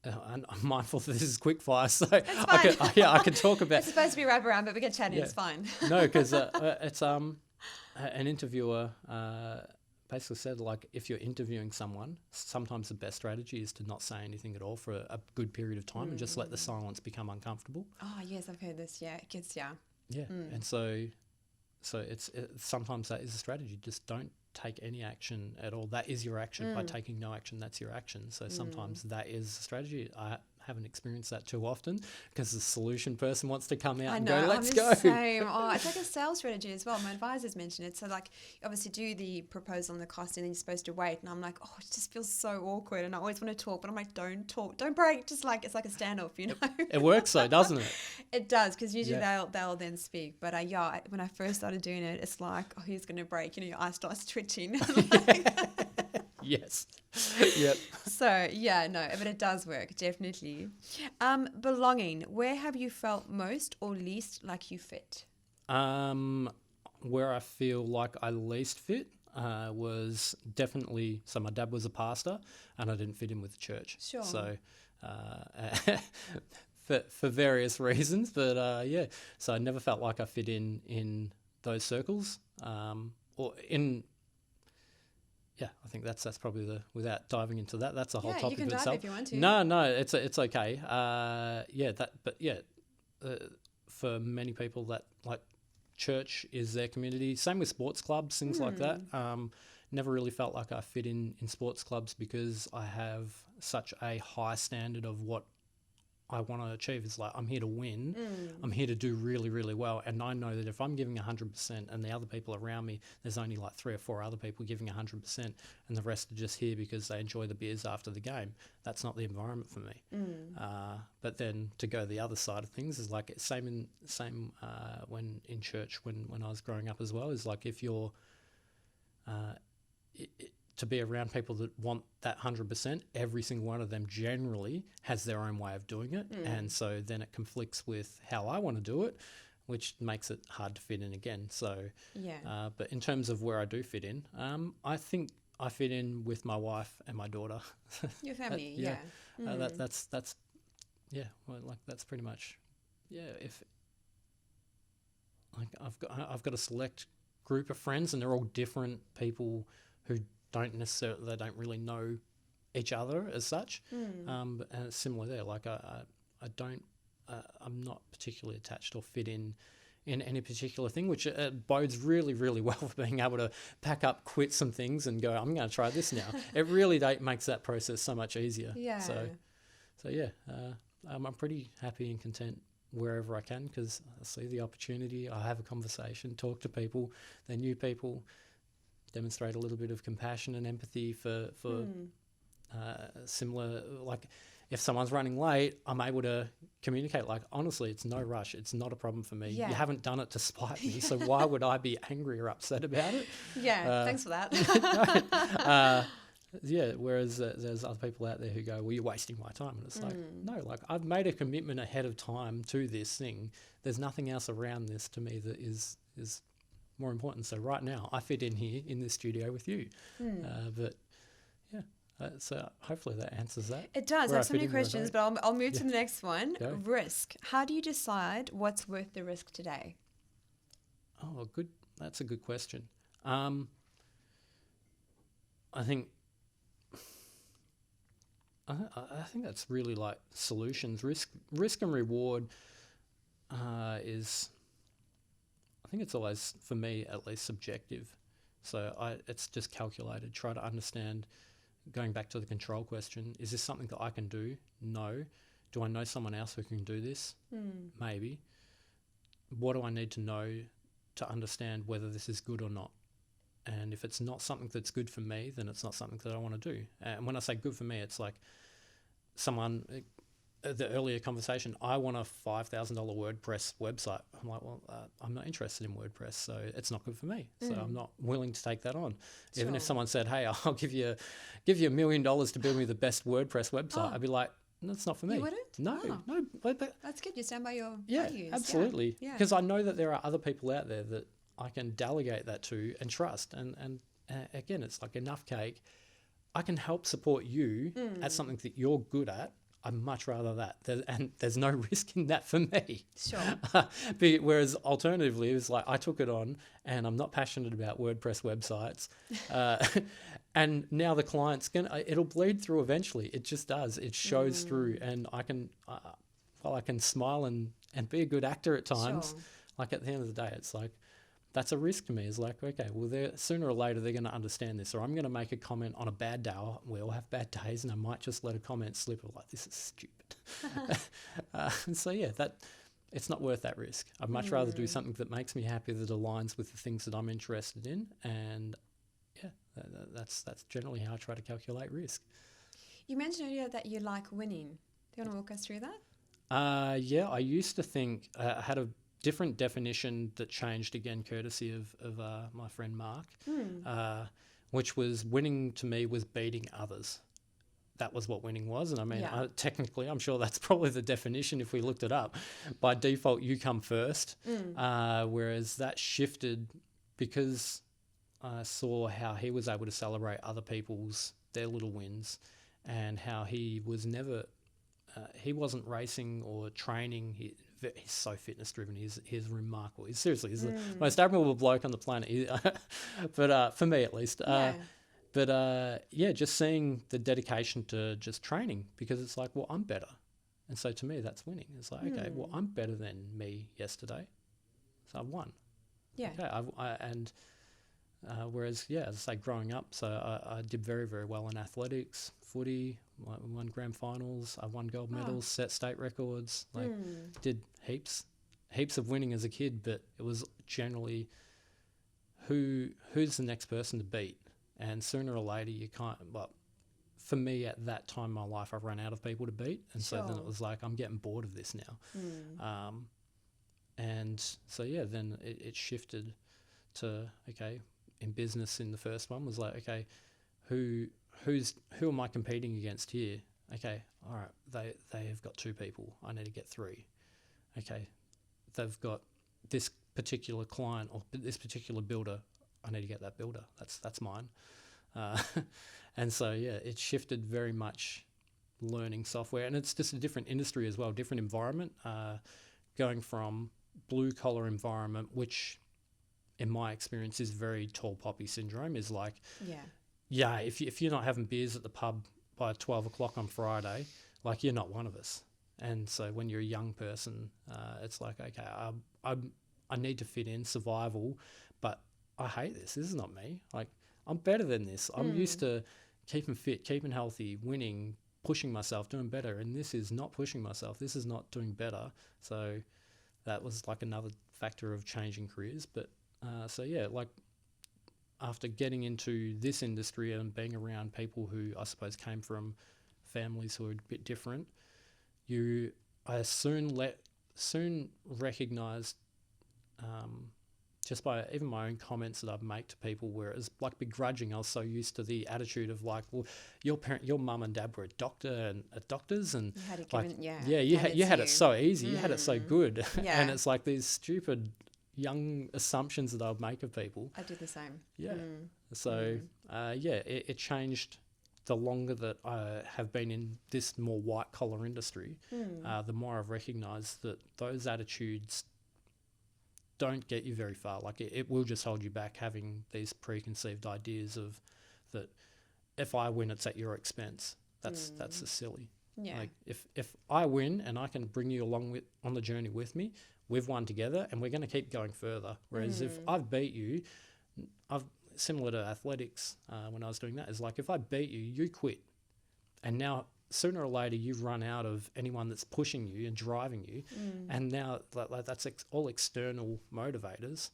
I'm mindful that this is quick fire, so I can talk about. It's supposed to be wrap around, but we get chatting. It's fine. No, because it's an interviewer basically said, like, if you're interviewing someone, sometimes the best strategy is to not say anything at all for a good period of time and just let the silence become uncomfortable. Oh yes, I've heard this. Yeah, it gets and so it's sometimes that is a strategy. Just don't take any action at all. That is your action. By taking no action, that's your action. So sometimes that is a strategy. I haven't experienced that too often, because the solution person wants to come out and go, let's go. Same. It's like a sales strategy as well. My advisors mentioned it. So, like, you obviously do the proposal and the cost, and then you're supposed to wait. And I'm like, it just feels so awkward. And I always want to talk, but I'm like, don't talk, don't break. Just like, it's like a standoff, you know? It works though, doesn't it? It does, because usually they'll then speak. But when I first started doing it, it's like, who's going to break? You know, your eye starts twitching. Yes. Yep. So, but it does work, definitely. Belonging. Where have you felt most or least like you fit? Where I feel like I least fit, was definitely, so my dad was a pastor and I didn't fit in with the church. Sure. So for various reasons, but so I never felt like I fit in those circles, or in. Yeah, I think that's probably without diving into that, that's a whole topic you can itself. dive if you want to. No, it's okay. For many people that like church is their community. Same with sports clubs, things like that. Never really felt like I fit in sports clubs because I have such a high standard of what I want to achieve. It's like, I'm here to win. I'm here to do really, really well. And I know that if I'm giving 100% and the other people around me, there's only like 3 or 4 other people giving 100% and the rest are just here because they enjoy the beers after the game. That's not the environment for me. But then to go the other side of things is like same when in church, when I was growing up as well, is like if you're to be around people that want that 100%, every single one of them generally has their own way of doing it. And so then it conflicts with how I want to do it, which makes it hard to fit in again. So, but in terms of where I do fit in, I think I fit in with my wife and my daughter. Your family, That's pretty much, if like I've got a select group of friends and they're all different people who they don't really know each other as such. And it's similar there. Like I'm not particularly attached or fit in any particular thing, which bodes really, really well for being able to pack up, quit some things and go, I'm going to try this now. It really makes that process so much easier. Yeah. So I'm pretty happy and content wherever I can because I see the opportunity. I have a conversation, talk to people, they're new people, demonstrate a little bit of compassion and empathy for similar, like if someone's running late, I'm able to communicate like, honestly, it's no rush. It's not a problem for me. Yeah. You haven't done it to spite me. So why would I be angry or upset about it? Yeah. Thanks for that. Whereas there's other people out there who go, well, you're wasting my time. And it's like, no, like I've made a commitment ahead of time to this thing. There's nothing else around this to me that is more important. So right now I fit in here in this studio with you. So hopefully that answers that. It does. I have so many questions, but I'll move to the next one. Go. Risk. How do you decide what's worth the risk today? Oh, good. That's a good question. I think that's really like solutions. Risk and reward is, I think it's always, for me at least, subjective. So it's just calculated. Try to understand, going back to the control question, is this something that I can do? No. Do I know someone else who can do this? Maybe. What do I need to know to understand whether this is good or not? And if it's not something that's good for me, then it's not something that I want to do. And when I say good for me, it's like someone, the earlier conversation, I want a $5,000 WordPress website. I'm like, well, I'm not interested in WordPress, so it's not good for me. So I'm not willing to take that on. Sure. Even if someone said, hey, I'll give you $1 million to build me the best WordPress website, I'd be like, that's not for me. You wouldn't? No. But that's good. You stand by your values. Absolutely. Because I know that there are other people out there that I can delegate that to and trust. And again, it's like enough cake. I can help support you at something that you're good at. I'd much rather that. And there's no risk in that for me. Sure. Whereas alternatively, it's like I took it on and I'm not passionate about WordPress websites. And now the client's it'll bleed through eventually. It just does. It shows through. And I can, while I can smile and be a good actor at times, like at the end of the day, it's like, that's a risk to me. It's like, okay, well, sooner or later they're going to understand this, or I'm going to make a comment on a bad day. We all have bad days, and I might just let a comment slip of like, this is stupid. And so, it's not worth that risk. I'd much rather do something that makes me happy, that aligns with the things that I'm interested in. And that's generally how I try to calculate risk. You mentioned earlier that you like winning. Do you want to walk us through that? I used to think I had a different definition that changed again, courtesy of my friend Mark, which was winning to me was beating others. That was what winning was. And I mean, technically, I'm sure that's probably the definition if we looked it up. By default, you come first, whereas that shifted because I saw how he was able to celebrate other their little wins, and how he was never, he wasn't racing or training. He's so fitness driven. He's remarkable. He's the most admirable bloke on the planet. But for me at least. Just seeing the dedication to just training, because it's like, well, I'm better. And so to me, that's winning. It's like, okay, well, I'm better than me yesterday, so I've won. Yeah. Okay. Whereas, as I say, growing up, so I did very, very well in athletics, footy, won grand finals, I won gold medals, set state records, did heaps of winning as a kid, but it was generally who's the next person to beat. And sooner or later, you can't, for me at that time in my life, I've run out of people to beat. And so then it was like, I'm getting bored of this now. And so, then it shifted to, okay, in business in the first one was like, okay, who am I competing against here? Okay, all right, they have got 2 people. I need to get 3. Okay, they've got this particular client or this particular builder. I need to get that builder. That's mine. And so, it shifted very much learning software. And it's just a different industry as well, different environment. Going from blue-collar environment, which in my experience is very tall poppy syndrome, is like, if you're not having beers at the pub by 12 o'clock on Friday, like you're not one of us. And so when you're a young person, it's like, okay, I need to fit in, survival, but I hate this. This is not me. Like, I'm better than this. I'm used to keeping fit, keeping healthy, winning, pushing myself, doing better. And this is not pushing myself. This is not doing better. So that was like another factor of changing careers. But like after getting into this industry and being around people who I suppose came from families who are a bit different, I soon recognised just by even my own comments that I'd make to people, where it was like begrudging. I was so used to the attitude of like, well, your mum and dad were doctors, and you had it like, given, you had it so easy, you had it so good, Yeah. and it's like these stupid young assumptions that I'd make of people. I do the same. So it changed. The longer that I have been in this more white collar industry, the more I've recognised that those attitudes don't get you very far. Like it will just hold you back, having these preconceived ideas of that if I win, it's at your expense. That's just silly. Yeah. Like if I win and I can bring you along on the journey with me, we've won together and we're going to keep going further. Whereas if I've beat you, similar to athletics, when I was doing that, is like if I beat you, you quit, and now sooner or later you've run out of anyone that's pushing you and driving you, and now that's all external motivators,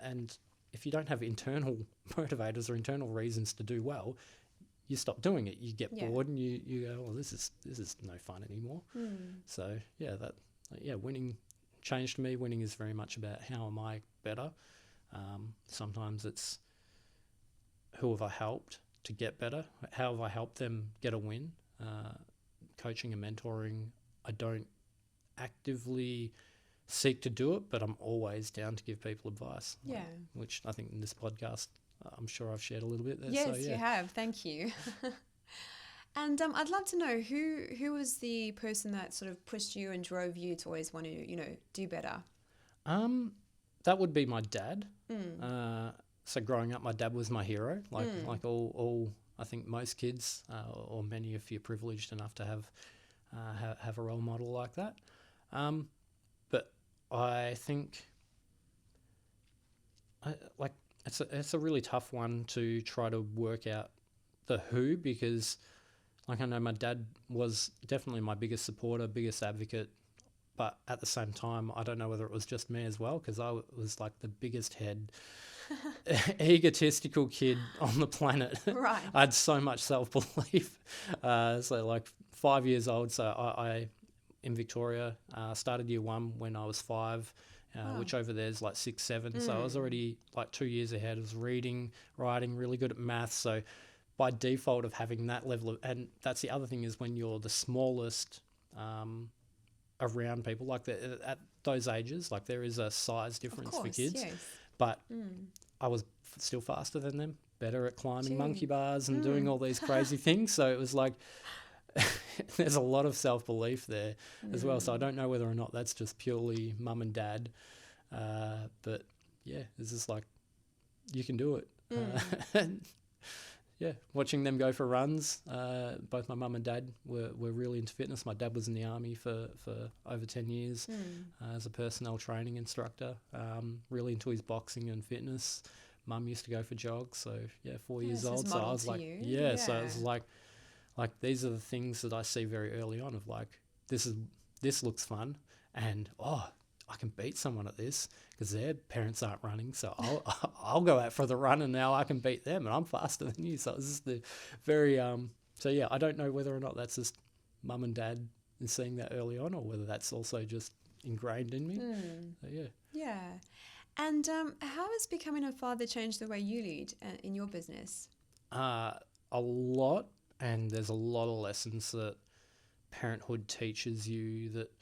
and if you don't have internal motivators or internal reasons to do well, you stop doing it. You get bored and you go, well, this is no fun anymore. So winning changed me. Winning is very much about how am I better. Sometimes it's who have I helped to get better? How have I helped them get a win? Coaching and mentoring, I don't actively seek to do it, but I'm always down to give people advice. Which I think in this podcast, I'm sure I've shared a little bit there. Yes, you have. Thank you. And I'd love to know who was the person that sort of pushed you and drove you to always want to, do better? That would be my dad. So growing up, my dad was my hero. Like all I think most kids, or many if you're privileged enough to have a role model like that. But I think it's a really tough one to try to work out the who, because like I know my dad was definitely my biggest supporter, biggest advocate, but at the same time, I don't know whether it was just me as well, because I was like the biggest head, egotistical kid on the planet. Right. I had so much self-belief. So like 5 years old, so I in Victoria, started year 1 when I was 5, which over there is like 6, 7. So I was already like 2 years ahead. I was reading, writing, really good at maths. So by default of having that level of, and that's the other thing is when you're the smallest around people, like at those ages, like there is a size difference for kids. Yes. But I was still faster than them, better at climbing Gee. monkey bars and doing all these crazy things. So it was like, there's a lot of self-belief there as well. So I don't know whether or not that's just purely mum and dad. But yeah, it's just like, you can do it. And yeah, watching them go for runs. Both my mum and dad were really into fitness. My dad was in the army for over 10 years as a personnel training instructor, really into his boxing and fitness. Mum used to go for jogs. So yeah, 4 years old. So I was like, so it was like these are the things that I see very early on of like, this looks fun, and I can beat someone at this because their parents aren't running, so I'll go out for the run, and now I can beat them, and I'm faster than you. So it's just the very so yeah, I don't know whether or not that's just mum and dad and seeing that early on, or whether that's also just ingrained in me. So Yeah. And how has becoming a father changed the way you lead in your business? A lot, and there's a lot of lessons that parenthood teaches you that,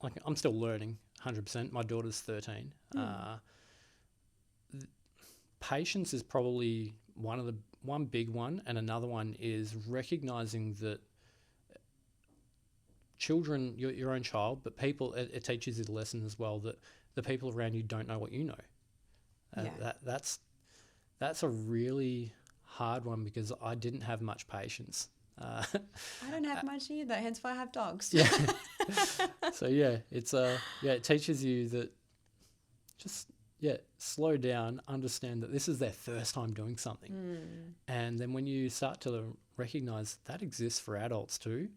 like, I'm still learning 100%. My daughter's 13. Patience is probably one big one, and another one is recognizing that children, your own child, but people, it teaches you the lesson as well that the people around you don't know what you know. That's a really hard one because I didn't have much patience. I don't have much either, hence why I have dogs. Yeah. So yeah, it's it teaches you that just slow down, understand that this is their first time doing something. And then when you start to recognize that exists for adults too,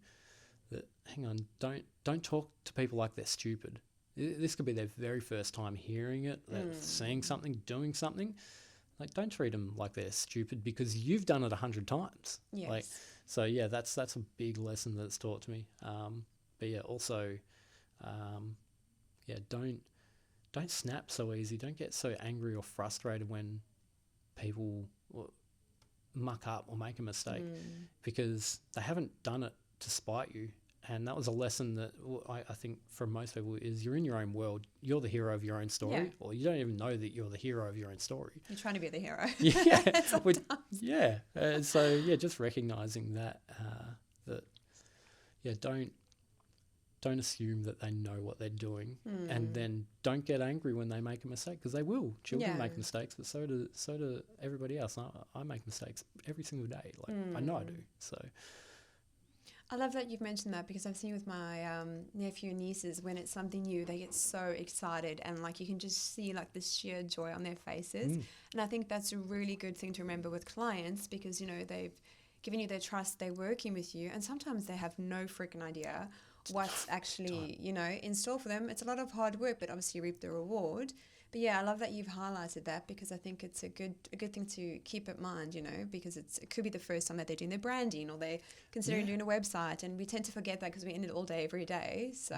that hang on, don't talk to people like they're stupid. This could be their very first time hearing it, seeing something, doing something. Like, don't treat them like they're stupid because you've done it 100 times. Yes. Like, so yeah, that's a big lesson that's taught to me. But yeah, also, don't snap so easy. Don't get so angry or frustrated when people muck up or make a mistake because they haven't done it to spite you. And that was a lesson that I think for most people is you're in your own world. You're the hero of your own story, or you don't even know that you're the hero of your own story. You're trying to be the hero. So just recognizing that don't assume that they know what they're doing, and then don't get angry when they make a mistake because they will. Children make mistakes, but so do everybody else. I make mistakes every single day. Like I know I do. So. I love that you've mentioned that because I've seen with my nephew and nieces, when it's something new, they get so excited and like you can just see like the sheer joy on their faces. And I think that's a really good thing to remember with clients because, you know, they've given you their trust, they're working with you, and sometimes they have no freaking idea what's actually, you know, in store for them. It's a lot of hard work, but obviously you reap the reward. But yeah, I love that you've highlighted that because I think it's a good thing to keep in mind, you know, because it could be the first time that they're doing their branding or they're considering doing a website, and we tend to forget that because we're in it all day, every day. So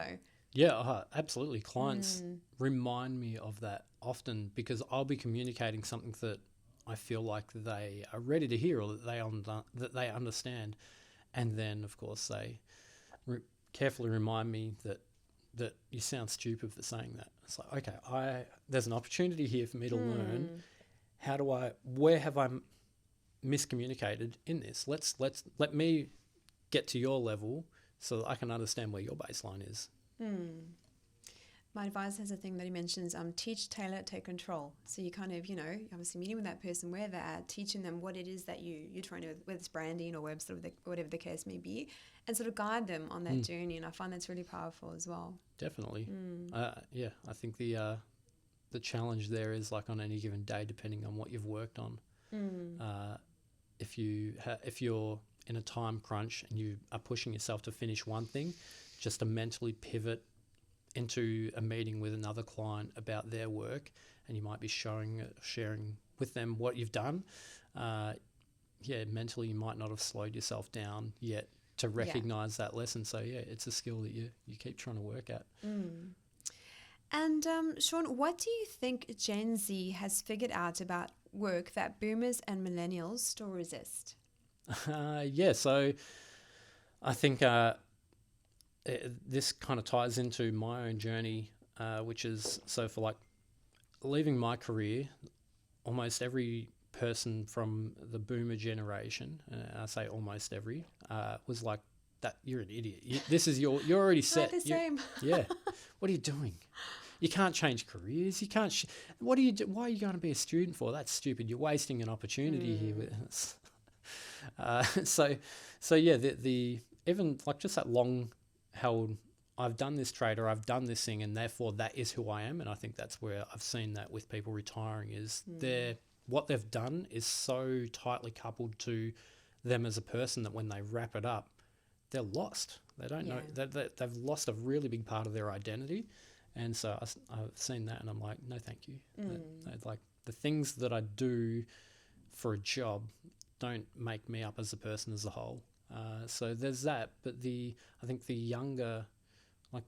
yeah, absolutely. Clients remind me of that often because I'll be communicating something that I feel like they are ready to hear or that they understand, and then of course they carefully remind me that you sound stupid for saying that. It's like, okay, there's an opportunity here for me to learn. Where have I miscommunicated in this? Let me get to your level so that I can understand where your baseline is. My advisor has a thing that he mentions, teach, tailor, take control. So you kind of, you know, obviously meeting with that person where they're at, teaching them what it is that you're trying to, whether it's branding or website, whatever the case may be, and sort of guide them on that journey. And I find that's really powerful as well. Definitely. I think the challenge there is like on any given day, depending on what you've worked on. If you're in a time crunch and you are pushing yourself to finish one thing, just to mentally pivot into a meeting with another client about their work, and you might be sharing with them what you've done. Mentally you might not have slowed yourself down yet to recognize that lesson. So it's a skill that you keep trying to work at. And Sean, what do you think Gen Z has figured out about work that boomers and millennials still resist? So I think this kind of ties into my own journey, which is, so for like leaving my career, almost every person from the boomer generation, I say almost every, was like, that you're an idiot. You're already set. The same. Yeah. What are you doing? You can't change careers. You can't. What do you do? Why are you going to be a student for? That's stupid. You're wasting an opportunity here. So yeah, the even like just that long held, I've done this trade or I've done this thing, and therefore that is who I am. And I think that's where I've seen that with people retiring is what they've done is so tightly coupled to them as a person that when they wrap it up, they're lost. They don't know they've lost a really big part of their identity. And so I've seen that and I'm like, no, thank you. Like the things that I do for a job don't make me up as a person as a whole. So there's that. But I think the younger, like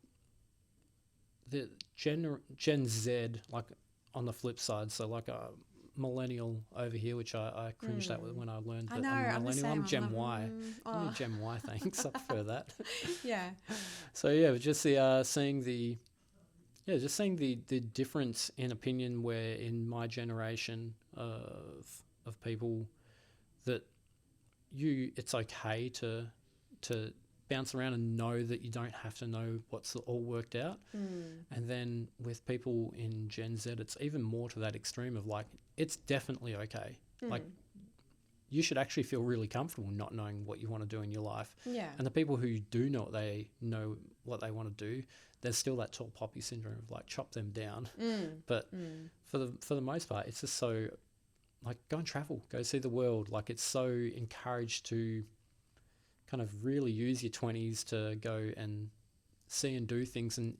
the Gen Z, like on the flip side, so like a millennial over here, which I cringed at when I learned that I'm a millennial. I'm Gen Y. I'm Gen Y, thanks. I prefer that. Yeah. So yeah, just seeing the difference in opinion where in my generation of people that it's okay to bounce around and know that you don't have to know what's all worked out. And then with people in Gen Z, it's even more to that extreme of like, it's definitely okay. Like you should actually feel really comfortable not knowing what you want to do in your life. Yeah. And the people who do know what they want to do, there's still that tall poppy syndrome of like chop them down. But for the most part, it's just so like go and travel, go see the world. Like it's so encouraged to kind of really use your 20s to go and see and do things and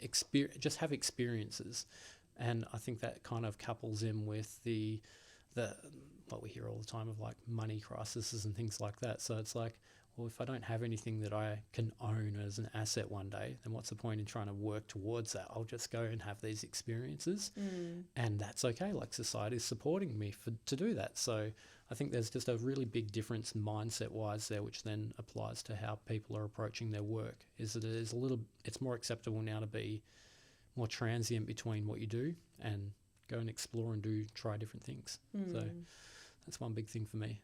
just have experiences. And I think that kind of couples in with the what we hear all the time of like money crises and things like that. So it's like, well, if I don't have anything that I can own as an asset one day, then what's the point in trying to work towards that? I'll just go and have these experiences and that's okay. Like society's supporting me to do that. So I think there's just a really big difference mindset wise there, which then applies to how people are approaching their work, is that it's more acceptable now to be more transient between what you do and go and explore and try different things. So that's one big thing for me.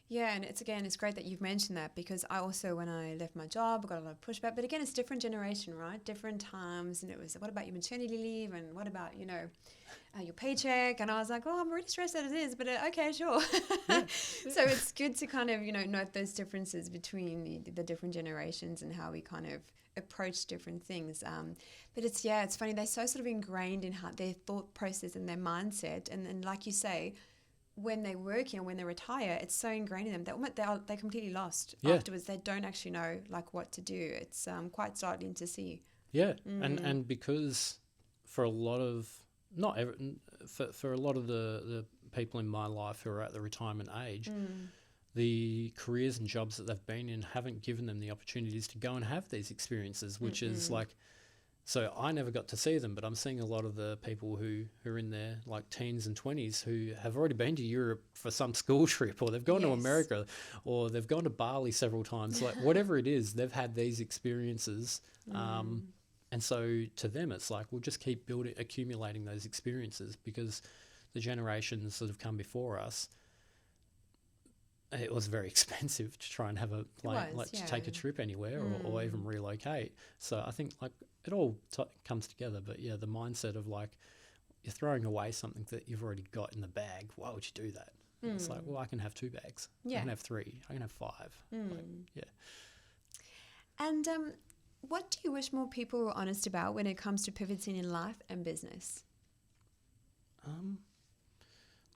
Yeah, and it's great that you've mentioned that, because I also, when I left my job, I got a lot of pushback. But again, it's different generation, right? Different times. And it was, what about your maternity leave? And what about, your paycheck? And I was like, oh, I'm really stressed as it is. But okay, sure. Yeah. So it's good to kind of, note those differences between the different generations and how we kind of approach different things. But it's funny. They're so sort of ingrained in their thought process and their mindset. And then, like you say, when they're working or when they retire, it's so ingrained in them that they're completely lost afterwards. They don't actually know like what to do. It's quite startling to see. Yeah, and because for a lot of for a lot of the people in my life who are at the retirement age, the careers and jobs that they've been in haven't given them the opportunities to go and have these experiences, which is like. So I never got to see them, but I'm seeing a lot of the people who are in their like teens and 20s who have already been to Europe for some school trip, or they've gone to America, or they've gone to Bali several times. Like whatever it is, they've had these experiences. And so to them, it's like, we'll just keep accumulating those experiences, because the generations that have come before us, it was very expensive to try and have a to take a trip anywhere or even relocate. So I think like it all comes together. But yeah, the mindset of like you're throwing away something that you've already got in the bag. Why would you do that? It's like, well, I can have 2 bags. I can have 3. I can have 5. And what do you wish more people were honest about when it comes to pivoting in life and business?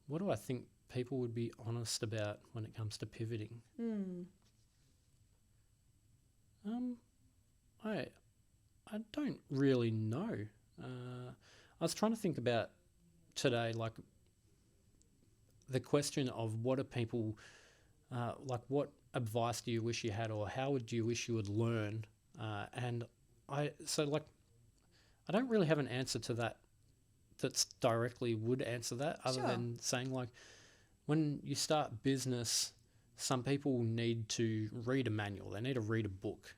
What do I think people would be honest about when it comes to pivoting? I don't really know. I was trying to think about today, like the question of what are people, like what advice do you wish you had, or how would you wish you would learn? And I don't really have an answer to that that's directly would answer that, other than saying like, when you start business, some people need to read a manual. They need to read a book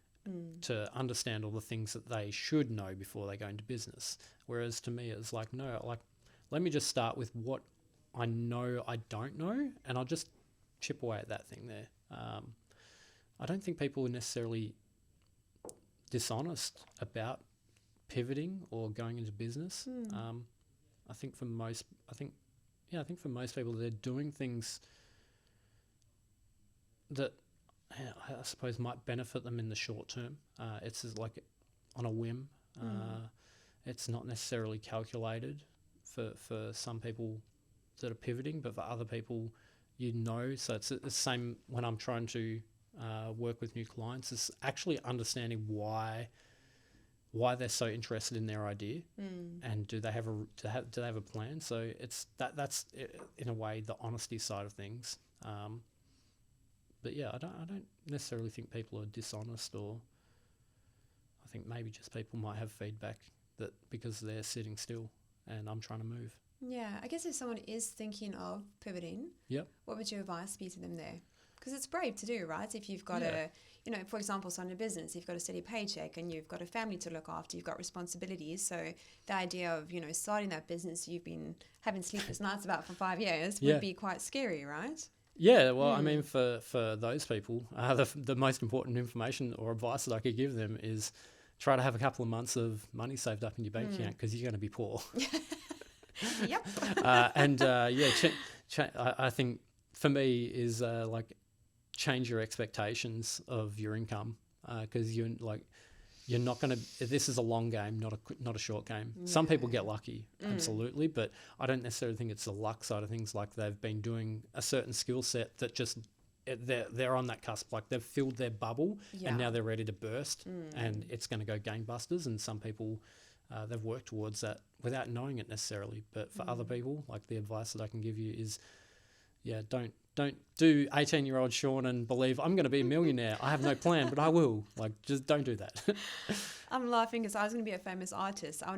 to understand all the things that they should know before they go into business. Whereas to me, it's like, no, like, let me just start with what I know I don't know, and I'll just chip away at that thing there. I don't think people are necessarily dishonest about pivoting or going into business. I think for most people, they're doing things that I suppose might benefit them in the short term. It's just like on a whim. It's not necessarily calculated for some people that are pivoting, but for other people, so it's the same when I'm trying to work with new clients. It's actually understanding why they're so interested in their idea, and do they have a plan? So it's that's in a way the honesty side of things. But yeah, I don't necessarily think people are dishonest, or I think maybe just people might have feedback that because they're sitting still and I'm trying to move. Yeah, I guess if someone is thinking of pivoting, what would your advice be to them there? Because it's brave to do, right? If you've got for example, starting a business, you've got a steady paycheck and you've got a family to look after, you've got responsibilities. So the idea of, starting that business you've been having sleepless nights about for 5 years would be quite scary, right? Yeah, well, I mean, for those people, the most important information or advice that I could give them is try to have a couple of months of money saved up in your bank account, because you're going to be poor. Yep. I think for me is like change your expectations of your income, because you're not going to. This is a long game, not a short game. Yeah. Some people get lucky, absolutely, but I don't necessarily think it's the luck side of things. Like they've been doing a certain skill set that just they're on that cusp. Like they've filled their bubble and now they're ready to burst, and it's going to go gangbusters. And some people they've worked towards that without knowing it necessarily. But for other people, like the advice that I can give you is, don't do 18-year-old Sean and believe I'm going to be a millionaire. I have no plan, but I will. Like, just don't do that. I'm laughing because I was going to be a famous artist. I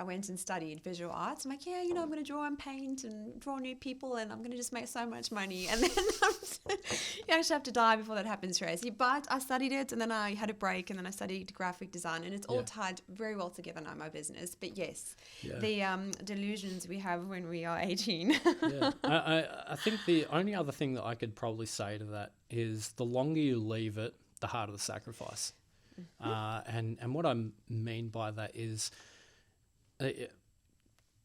went and studied visual arts. I'm like, I'm going to draw and paint and draw new people, and I'm going to just make so much money. And then you actually have to die before that happens, Tracy. But I studied it, and then I had a break, and then I studied graphic design, and it's all tied very well together now, my business. But yes, the delusions we have when we are 18. I think the only other thing that I could probably say to that is the longer you leave it, the harder the sacrifice. And what I mean by that is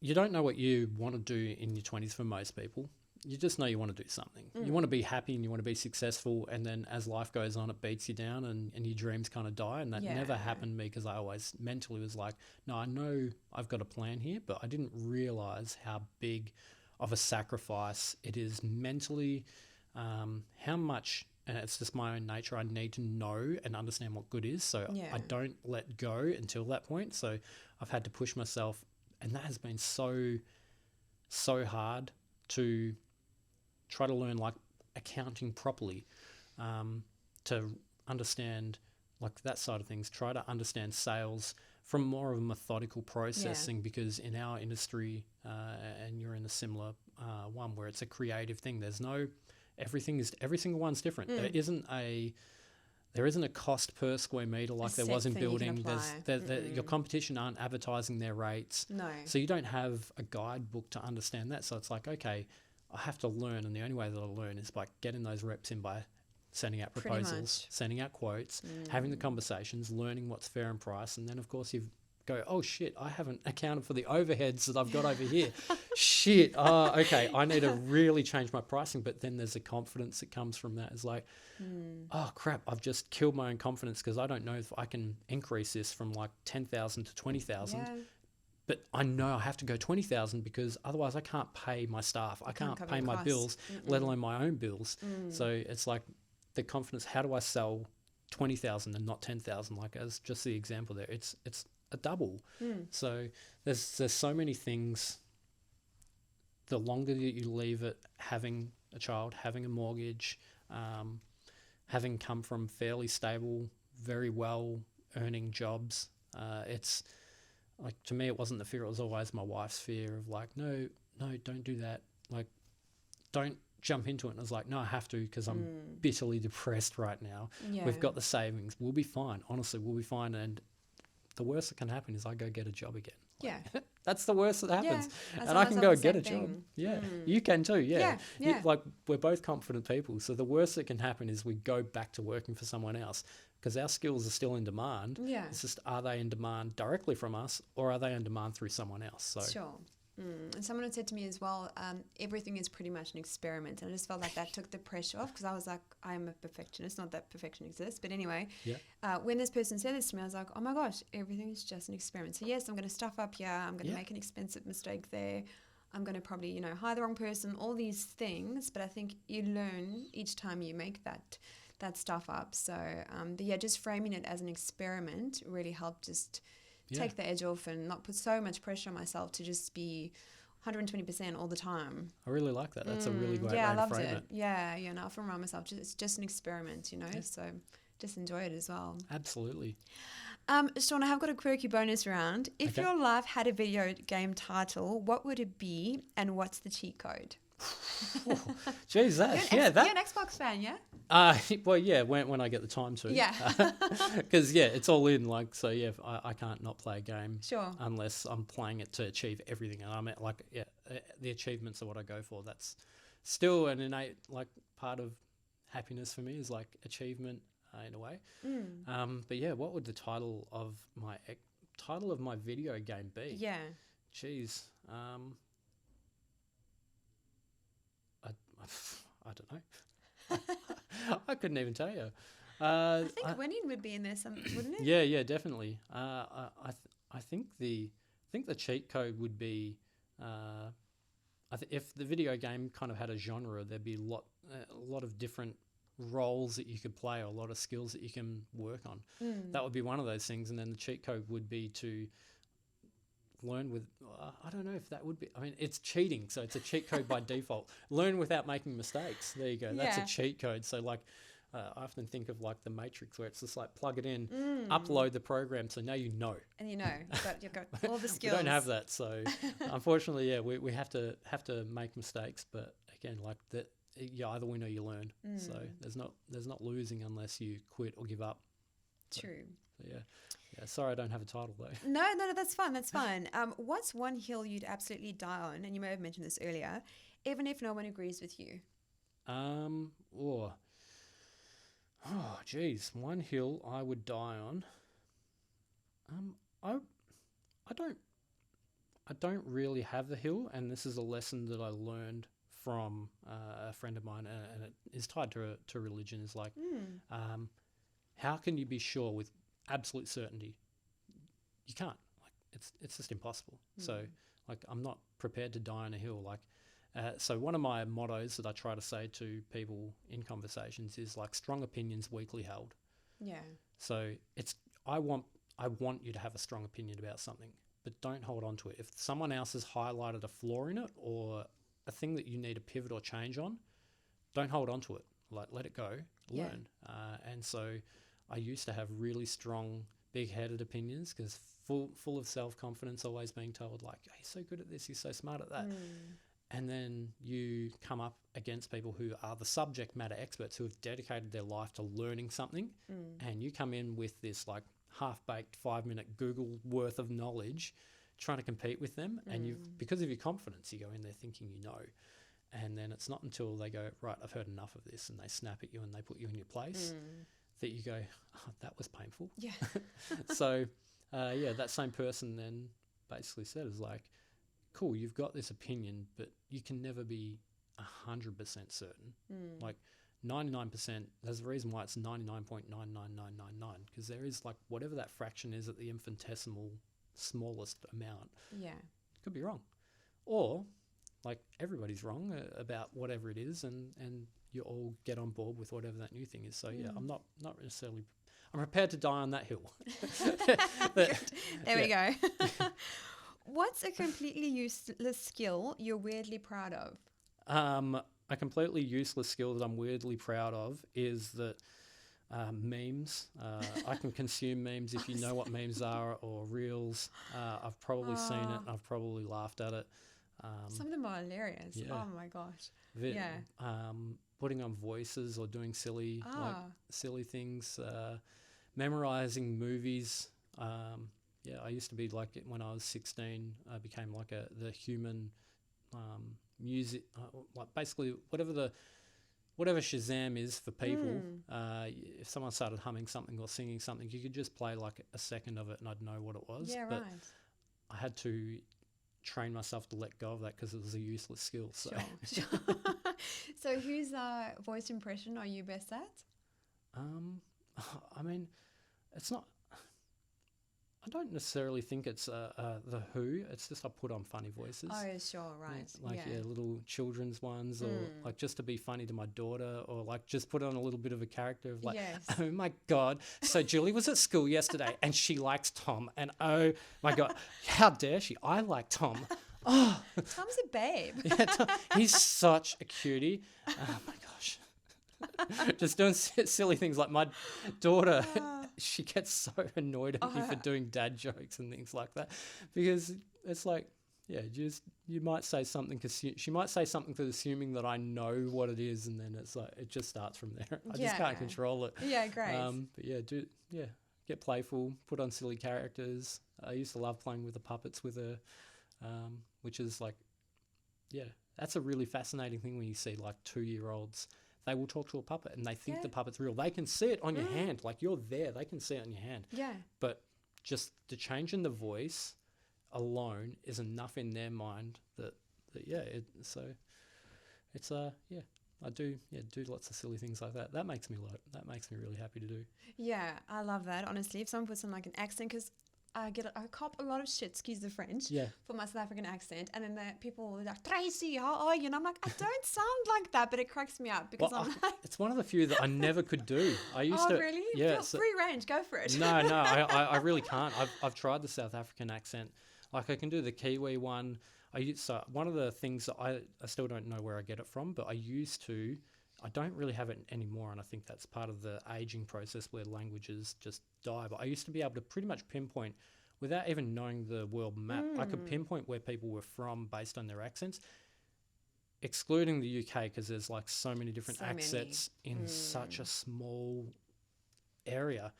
you don't know what you want to do in your 20s for most people. You just know you want to do something. You want to be happy and you want to be successful, and then as life goes on, it beats you down and your dreams kind of die. And that never happened to me, because I always mentally was like, no, I know I've got a plan here, but I didn't realise how big of a sacrifice it is mentally, how much, and it's just my own nature, I need to know and understand what good is, so I don't let go until that point. So I've had to push myself, and that has been so hard to try to learn like accounting properly, to understand like that side of things, try to understand sales from more of a methodical processing, because in our industry, and you're in a similar one where it's a creative thing, there's no, every single one's different. There isn't a cost per square meter like there was in building. Your competition aren't advertising their rates. No. So you don't have a guidebook to understand that. So it's like, okay, I have to learn, and the only way that I learn is by getting those reps in, by sending out proposals, sending out quotes, having the conversations, learning what's fair in price, and then of course you go, oh shit, I haven't accounted for the overheads that I've got over here. Shit, okay, I need to really change my pricing. But then there's a confidence that comes from that. It's like, oh crap, I've just killed my own confidence, because I don't know if I can increase this from like 10,000 to 20,000. Yeah. But I know I have to go 20,000, because otherwise I can't pay my staff. I can't pay my bills, let alone my own bills. So it's like the confidence. How do I sell 20,000 and not 10,000? Like, as just the example there, it's a double. So there's so many things. The longer that you leave it, having a child, having a mortgage, having come from fairly stable, very well earning jobs, it's like, to me, it wasn't the fear. It was always my wife's fear of like, no, don't do that. Like, don't jump into it. And I was like, no, I have to, because I'm bitterly depressed right now. We've got the savings. We'll be fine. Honestly, we'll be fine. And the worst that can happen is I go get a job again. Yeah. That's the worst that happens. Yeah. And I can go get a thing. job. Yeah. You can too. Yeah. Yeah. Like, we're both confident people. So the worst that can happen is we go back to working for someone else because our skills are still in demand. Yeah. It's just, are they in demand directly from us or are they in demand through someone else? So Sure. And someone had said to me as well, everything is pretty much an experiment. And I just felt like that took the pressure off because I was like, I'm a perfectionist. Not that perfection exists. But anyway, when this person said this to me, I was like, oh my gosh, everything is just an experiment. So yes, I'm going to stuff up here. I'm going to make an expensive mistake there. I'm going to probably, hire the wrong person, all these things. But I think you learn each time you make that stuff up. So just framing it as an experiment really helped just take the edge off and not put so much pressure on myself to just be 120% all the time. I really like that. That's a really great way to frame it. Yeah, and I often remind myself, it's just an experiment, so just enjoy it as well. Absolutely. Sean, I have got a quirky bonus round. If your life had a video game title, what would it be and what's the cheat code? Geez, You're an Xbox fan, yeah? Well, yeah, when I get the time to. Yeah. Because, it's all in, I can't not play a game. Sure. Unless I'm playing it to achieve everything. And I'm the achievements are what I go for. That's still an innate, part of happiness for me is, achievement in a way. But, what would the title of my video game be? Yeah. Jeez. I don't know. I couldn't even tell you. I think winning would be in there, wouldn't it? Yeah, definitely. I think the cheat code would be. If the video game kind of had a genre, there'd be a lot of different roles that you could play, or a lot of skills that you can work on. That would be one of those things, and then the cheat code would be to learn with, I don't know if that would be, it's cheating, so it's a cheat code by default. Learn without making mistakes. There you go. That's a cheat code. So I often think of the Matrix, where it's just plug it in, upload the program, so now you know. And you've got all the skills. We don't have that, so unfortunately, we have to make mistakes. But again, that, either win or you learn. So there's not losing unless you quit or give up. True. So, yeah. Sorry, I don't have a title though. No, that's fine. That's fine. What's one hill you'd absolutely die on? And you may have mentioned this earlier, even if no one agrees with you. Geez, one hill I would die on. I don't really have a hill, and this is a lesson that I learned from a friend of mine, and it is tied to religion. Is how can you be sure with absolute certainty? You can't. It's just impossible. So I'm not prepared to die on a hill. So one of my mottos that I try to say to people in conversations is strong opinions weakly held. Yeah. So I want you to have a strong opinion about something, but don't hold on to it. If someone else has highlighted a flaw in it or a thing that you need to pivot or change on, don't hold on to it. Let it go, learn. And so I used to have really strong, big-headed opinions because full of self-confidence, always being told you're so good at this, you're so smart at that. And then you come up against people who are the subject matter experts who have dedicated their life to learning something, and you come in with this half-baked 5-minute Google worth of knowledge trying to compete with them, and because of your confidence, you go in there thinking you know. And then it's not until they go, right, I've heard enough of this, and they snap at you and they put you in your place, that you go, oh, that was painful. Yeah. So, that same person then basically said, is cool, you've got this opinion, but you can never be 100% certain. 99%, there's a reason why it's 99.99999, because there is whatever that fraction is at the infinitesimal smallest amount. Yeah. Could be wrong. Or everybody's wrong about whatever it is, and you all get on board with whatever that new thing is. So I'm not necessarily, I'm prepared to die on that hill. There we go. What's a completely useless skill you're weirdly proud of? A completely useless skill that I'm weirdly proud of is that memes. I can consume memes if you know what memes are, or reels. I've probably seen it. I've probably laughed at it. Some of them are hilarious. Yeah. Oh my gosh. Putting on voices or doing silly things. Memorizing movies. I used to be like, when I was 16, I became like the human music, like basically whatever Shazam is for people. If someone started humming something or singing something, you could just play like a second of it and I'd know what it was. Yeah, but right. I had to train myself to let go of that because it was a useless skill. So, Sure. So whose voice impression are you best at? I mean, it's not. I don't necessarily think it's the Who. It's just I put on funny voices. Oh, sure, right. Like little children's ones, or like just to be funny to my daughter, or like just put on a little bit of a character of like, Yes. oh my God, so Julie was at school yesterday and she likes Tom, and oh my God, how dare she? I like Tom. Oh, Tom's a babe. yeah, he's such a cutie. Oh my gosh. Just doing silly things like my daughter, she gets so annoyed at me for doing dad jokes and things like that, because it's like, you might say something, she might say something assuming that I know what it is, and then it's like it just starts from there. I just can't control it. Yeah, great. But get playful, put on silly characters. I used to love playing with the puppets with her, which is like, that's a really fascinating thing when you see like 2-year-olds. They will talk to a puppet and they think the puppet's real. They can see it on your hand. Like, you're there. They can see it on your hand. Yeah. But just the change in the voice alone is enough in their mind that I do lots of silly things like that. That makes me really happy to do. Yeah, I love that. Honestly, if someone puts on like an accent, because I cop a lot of shit, excuse the French, for my South African accent, and then the people are like, Tracy, how are you? And I'm like, I don't sound like that, but it cracks me up because it's one of the few that I never could do. I used to. Really? Yeah, free range, go for it. No, I really can't. I've tried the South African accent. Like, I can do the Kiwi one. One of the things that I still don't know where I get it from, but I don't really have it anymore, and I think that's part of the aging process where languages just die. But I used to be able to pretty much pinpoint, without even knowing the world map, I could pinpoint where people were from based on their accents, excluding the UK, because there's like so many different accents in such a small area.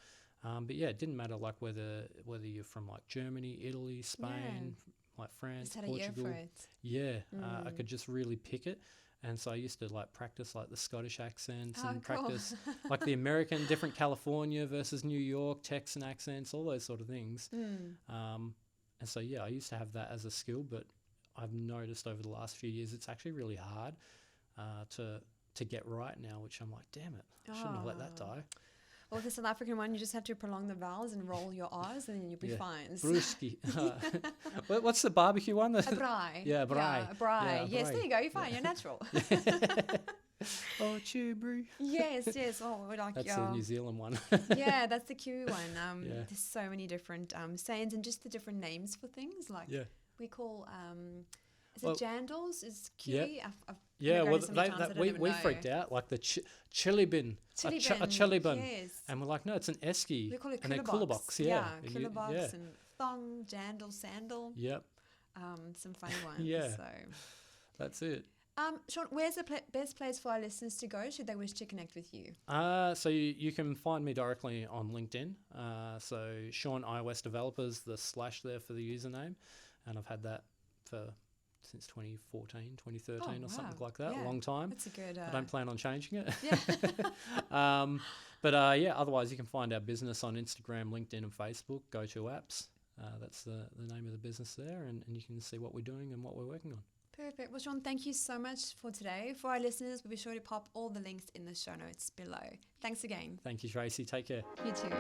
But yeah, it didn't matter like whether you're from like Germany, Italy, Spain, like France, just had Portugal. A year for it. Yeah, I could just really pick it. And so I used to like practice like the Scottish accents and practice like the American, different California versus New York, Texan accents, all those sort of things. And so, I used to have that as a skill, but I've noticed over the last few years it's actually really hard to get right now, which I'm like, damn it, I shouldn't have let that die. Well, the South African one, you just have to prolong the vowels and roll your R's, and then you'll be fine. Brewski. What's the barbecue one? A braai. Yeah, braai. Yeah, a braai. Yeah, yes, there you go. You're fine. You're natural. Oh, chew brew. Yes. Oh, like that's the New Zealand one. Yeah, that's the Kiwi one. There's so many different sayings and just the different names for things. Like we call is it jandals? Is Kiwi? We freaked out, like the chili bin, a chili bin, and we're like, no, it's an esky. We call it cooler box. Cooler box and thong, jandal, sandal. Yep. Some funny ones. Yeah. So that's it. Sean, where's the best place for our listeners to go should they wish to connect with you? So you can find me directly on LinkedIn. So Sean iOS Developers, the / there for the username, and I've had that since 2014, 2013 or something like that, a long time. That's a good... I don't plan on changing it. Yeah. Otherwise you can find our business on Instagram, LinkedIn and Facebook, Go-To Apps. That's the name of the business there, and you can see what we're doing and what we're working on. Perfect. Well, Sean, thank you so much for today. For our listeners, we'll be sure to pop all the links in the show notes below. Thanks again. Thank you, Tracy. Take care. You too.